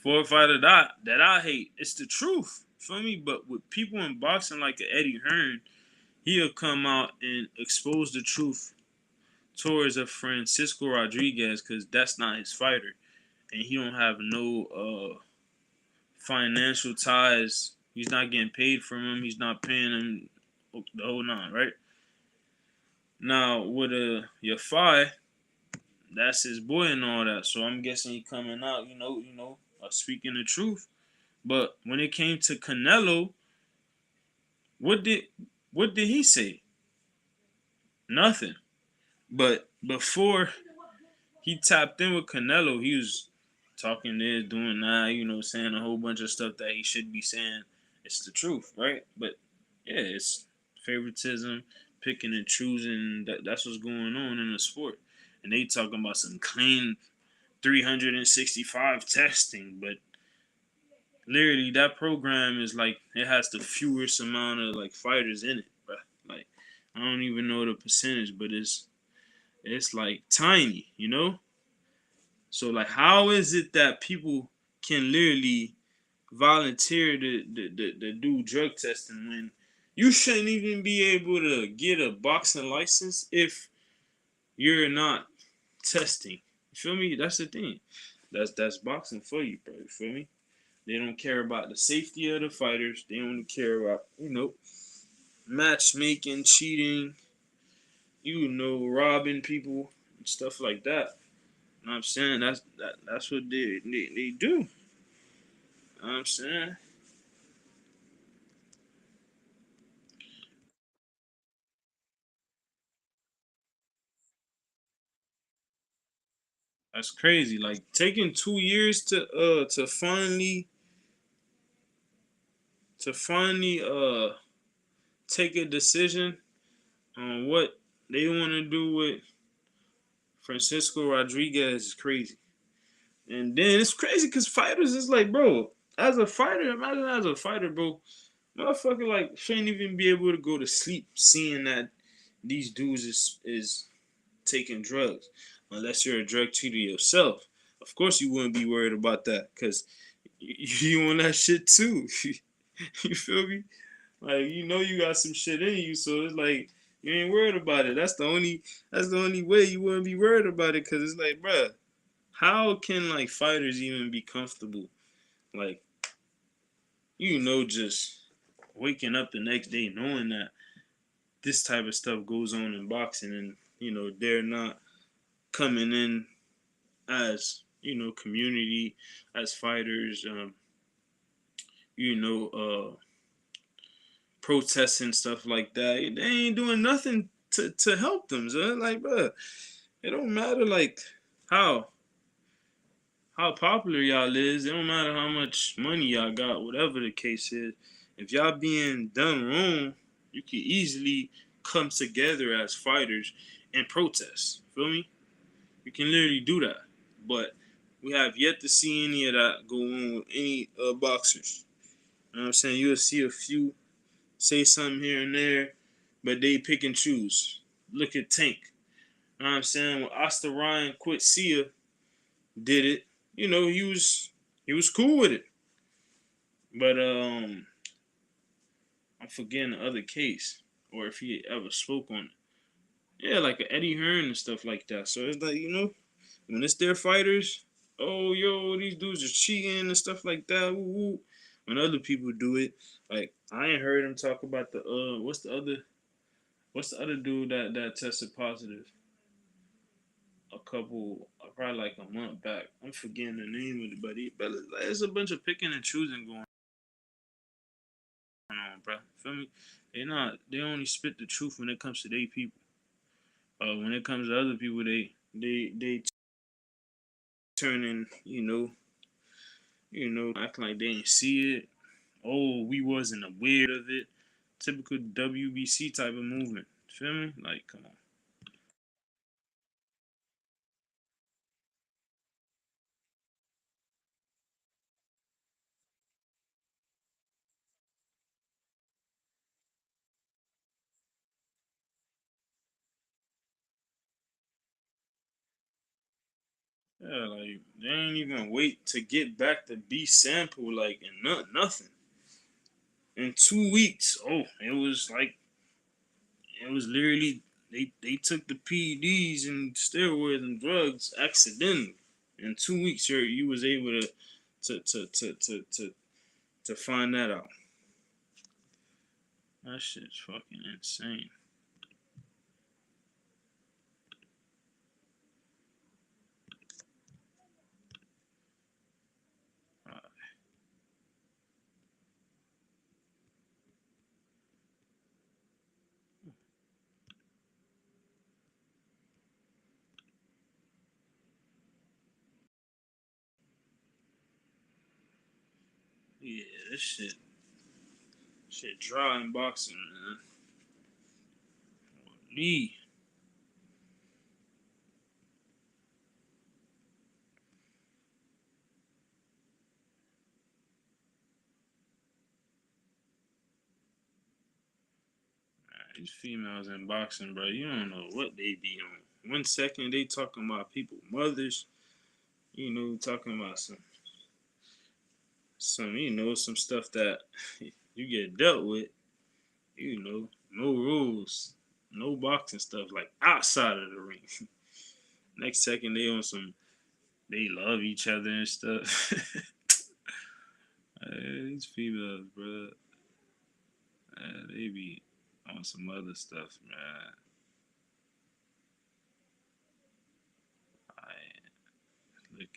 for a fighter that I hate. It's the truth. Feel me? But with people in boxing like Eddie Hearn, he'll come out and expose the truth towards a Francisco Rodriguez because that's not his fighter, and he don't have no financial ties. He's not getting paid from him. He's not paying him the whole nine, right? Now with Yafai, that's his boy and all that. So I'm guessing he coming out, speaking the truth. But when it came to Canelo, what did what did he say? Nothing. But before he tapped in with Canelo, he was talking this, doing that, saying a whole bunch of stuff that he should be saying. It's the truth, right? But yeah, it's favoritism, picking and choosing. That's what's going on in the sport. And they talking about some clean 365 testing, but literally that program is like it has the fewest amount of like fighters in it, bro. Like I don't even know the percentage, but it's like tiny. So like, how is it that people can literally volunteer to do drug testing when You shouldn't even be able to get a boxing license if you're not testing. You feel me? That's the thing. That's boxing for you, bro. You feel me? They don't care about the safety of the fighters. They only care about, matchmaking, cheating, robbing people and stuff like that. You know what I'm saying? That's what they do. You know what I'm saying? That's crazy. Like taking 2 years to finally take a decision on what they want to do with Francisco Rodriguez is crazy. And then it's crazy because fighters is like, bro, as a fighter, imagine as a fighter, bro, motherfucker like shouldn't even be able to go to sleep seeing that these dudes is taking drugs, unless you're a drug cheater yourself. Of course, you wouldn't be worried about that because you on that shit too. You feel me? Like you got some shit in you, so it's like you ain't worried about it. That's the only way you wouldn't be worried about it because it's like, bruh, how can like fighters even be comfortable? Like just waking up the next day knowing that this type of stuff goes on in boxing, and they're not coming in as community, as fighters, you know, protesting stuff like that. They ain't doing nothing to help them. So like, bro, it don't matter like how how popular y'all is. It don't matter how much money y'all got, whatever the case is. If y'all being done wrong, you can easily come together as fighters and protest. Feel me? You can literally do that. But we have yet to see any of that go on with any boxers. You know what I'm saying? You'll see a few say something here and there, but they pick and choose. Look at Tank. You know what I'm saying? When Oscar Ryan quit Sia did it, he was cool with it. But I'm forgetting the other case. Or if he ever spoke on it. Yeah, like a Eddie Hearn and stuff like that. So it's like, when it's their fighters, oh yo, these dudes are cheating and stuff like that. Woo, woo. When other people do it, like I ain't heard him talk about the what's the other dude that tested positive a couple probably like a month back. I'm forgetting the name of it, but there's a bunch of picking and choosing going on, bro. Feel me? They only spit the truth when it comes to their people. When it comes to other people, they turning, acting like they didn't see it. Oh, we wasn't aware of it. Typical WBC type of movement. Feel me? Like, come on. Yeah, like they ain't even wait to get back the B sample, like, and nothing. In 2 weeks, oh, it was literally they took the PEDs and steroids and drugs accidentally. In 2 weeks, you was able to find that out. That shit's fucking insane. Uh, yeah, this shit dry in boxing, man. Lee, these females in boxing, bro, you don't know what they be on. 1 second they talking about people, mothers, talking about some stuff that you get dealt with. no rules, no boxing stuff like outside of the ring. Next second they on some, they love each other and stuff. These females, bro, they be on some other stuff, man.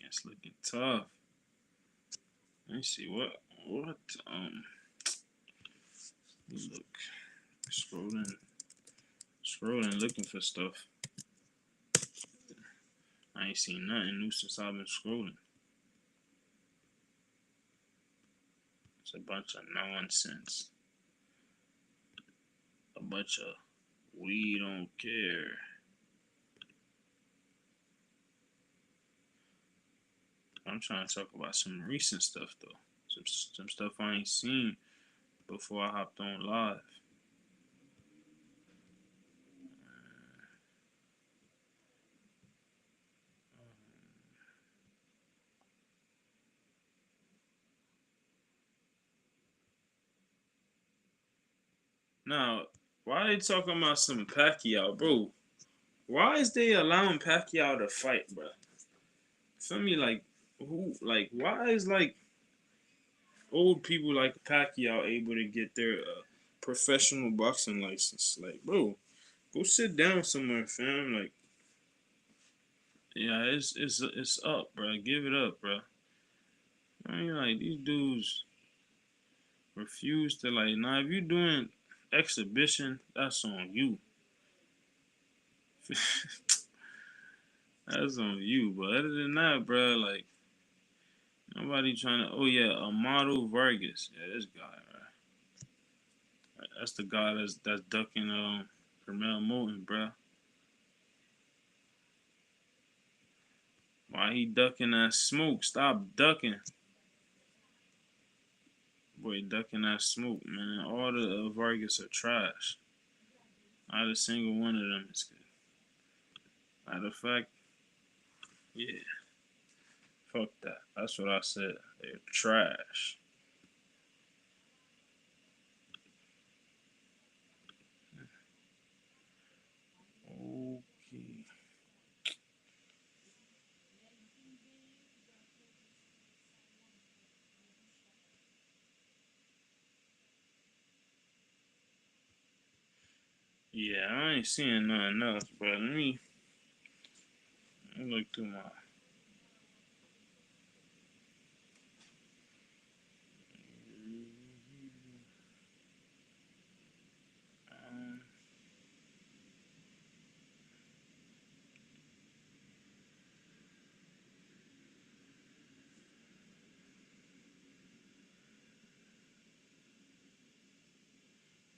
It's looking tough. Let me see what look, scrolling scrolling looking for stuff. I ain't seen nothing new since I've been scrolling. It's a bunch of nonsense. A bunch of we don't care. I'm trying to talk about some recent stuff though. Some stuff I ain't seen before I hopped on live. Now, why they talking about some Pacquiao, bro? Why is they allowing Pacquiao to fight, bro? Feel me, like who, like why is like old people like Pacquiao able to get their professional boxing license? Like, bro, go sit down somewhere, fam. Like, yeah, it's up, bro. Give it up, bro. I mean, like these dudes refuse to like. Nah, if you doing exhibition, that's on you. That's on you. But other than that, bro, like nobody trying to. Oh yeah, Amado Vargas. Yeah, this guy, right? That's the guy that's ducking Carmel Moulton, bro. Why he ducking that smoke? Stop ducking. Boy, ducking that smoke, man. All the Vargas are trash. Not a single one of them is good. Matter of fact, yeah, fuck that. That's what I said. They're trash. Okay. Yeah, I ain't seeing nothing else, bro. Let me look through my. Um,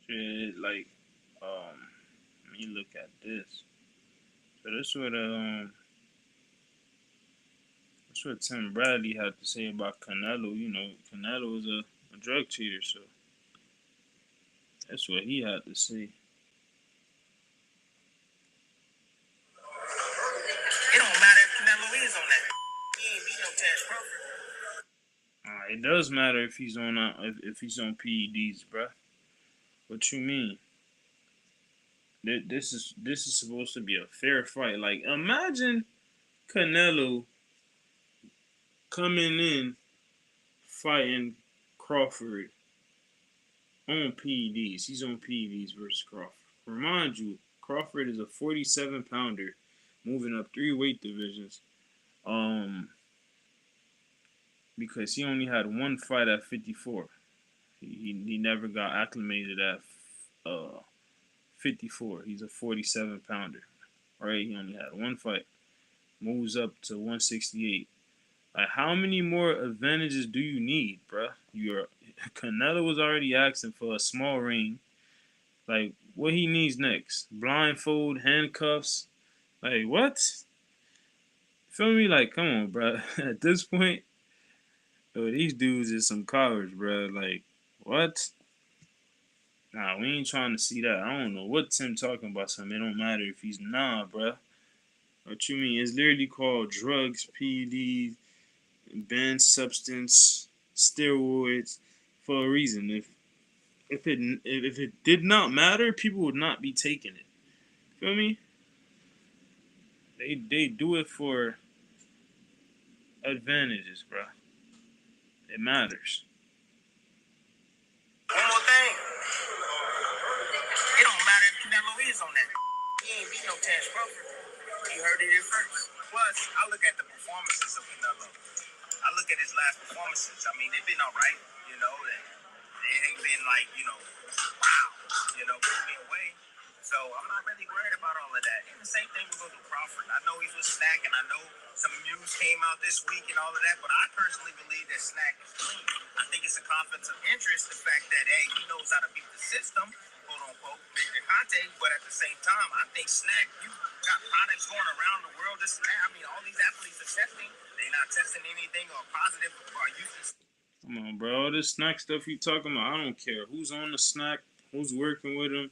shit, like, let me look at this. So that's what Tim Bradley had to say about Canelo. You know, Canelo is a drug cheater, so that's what he had to say. It don't matter if Canelo is on that. He ain't beat no Terence Crawford. It does matter if he's on if he's on PEDs, bruh. What you mean? This is supposed to be a fair fight. Like imagine Canelo coming in fighting Crawford on PEDs. He's on PEDs versus Crawford. Remind you, Crawford is a 47 pounder, moving up 3 weight divisions. Um, because he only had one fight at 54. He never got acclimated at 54. He's a 47 pounder. Right? He only had one fight. Moves up to 168. Like, how many more advantages do you need, bruh? Canelo was already asking for a small ring. Like, what he needs next? Blindfold, handcuffs. Like, what? Feel me? Like, come on, bruh. At this point, yo, these dudes is some cowards, bruh. Like, what? Nah, we ain't trying to see that. I don't know what Tim talking about. Something. It don't matter if he's bruh. What you mean? It's literally called drugs, PEDs, banned substance, steroids, for a reason. If if it did not matter, people would not be taking it. Feel me? They do it for advantages, bro. It matters. One more thing. It don't matter if Canelo is on that. He ain't beat no Terence Crawford. You heard it here first. Plus, I look at the performances of Canelo. I look at his last performances. I mean, they've been all right, you know. They ain't been like, wow, blew me away. So I'm not really worried about all of that. And the same thing will go to Crawford. I know he's with Snack, and I know some news came out this week and all of that, but I personally believe that Snack is clean. I think it's a conflict of interest, the fact that, hey, he knows how to beat the system, quote unquote, Victor Conte, but at the same time, I think Snack, you got products going around the world, this and that. I mean, all these athletes are testing. They're not testing anything or positive or using. Come on, bro. All this snack stuff you talking about, I don't care who's on the snack, who's working with him.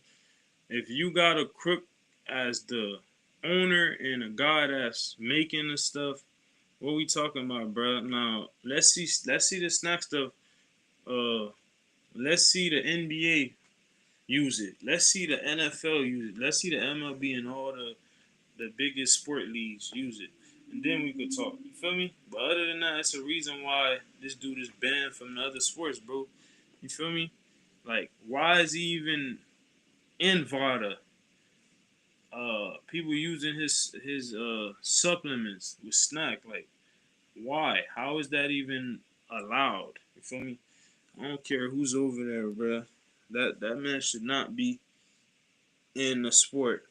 If you got a crook as the owner and a guy that's making the stuff, what we talking about, bro? Now let's see the snack stuff. Uh, let's see the NBA use it. Let's see the NFL use it. Let's see the MLB and all the biggest sport leagues use it, and then we could talk. You feel me? But other than that, it's a reason why this dude is banned from the other sports, bro. You feel me? Like, why is he even in VADA? People using his supplements with snack. Like, why? How is that even allowed? You feel me? I don't care who's over there, bro. That man should not be in the sport.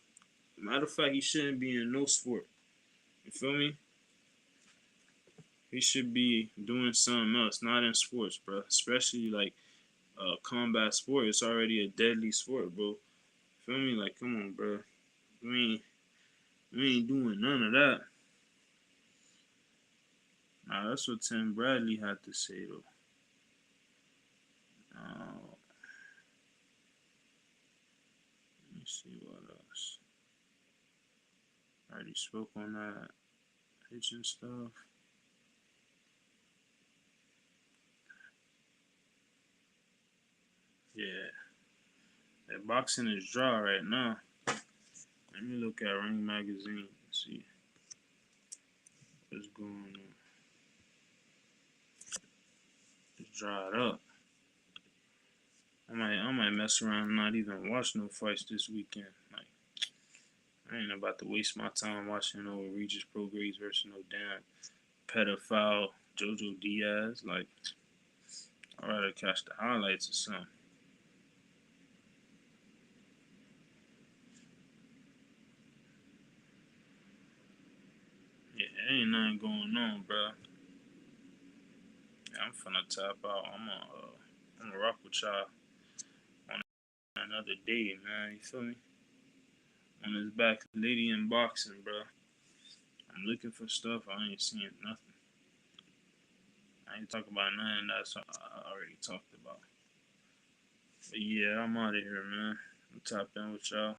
Matter of fact, he shouldn't be in no sport. You feel me? He should be doing something else, not in sports, bro. Especially like combat sport. It's already a deadly sport, bro. Feel me? Like, come on, bro. We ain't doing none of that. Nah, that's what Tim Bradley had to say though. Let me see what else. I already spoke on that pitching stuff. Yeah, that boxing is dry right now. Let me look at Ring Magazine and see what's going on. It's dried up. I might mess around and not even watch no fights this weekend. Like, I ain't about to waste my time watching no Regis Prograis versus no damn pedophile Jojo Diaz. Like, I'd rather catch the highlights or something. Yeah, ain't nothing going on, bro. Yeah, I'm finna tap out. I'm gonna rock with y'all on another day, man. You feel me? On this back, lady in boxing, bro. I'm looking for stuff. I ain't seeing nothing. I ain't talking about nothing that's I already talked about. But yeah, I'm out of here, man. I'm tapped in with y'all.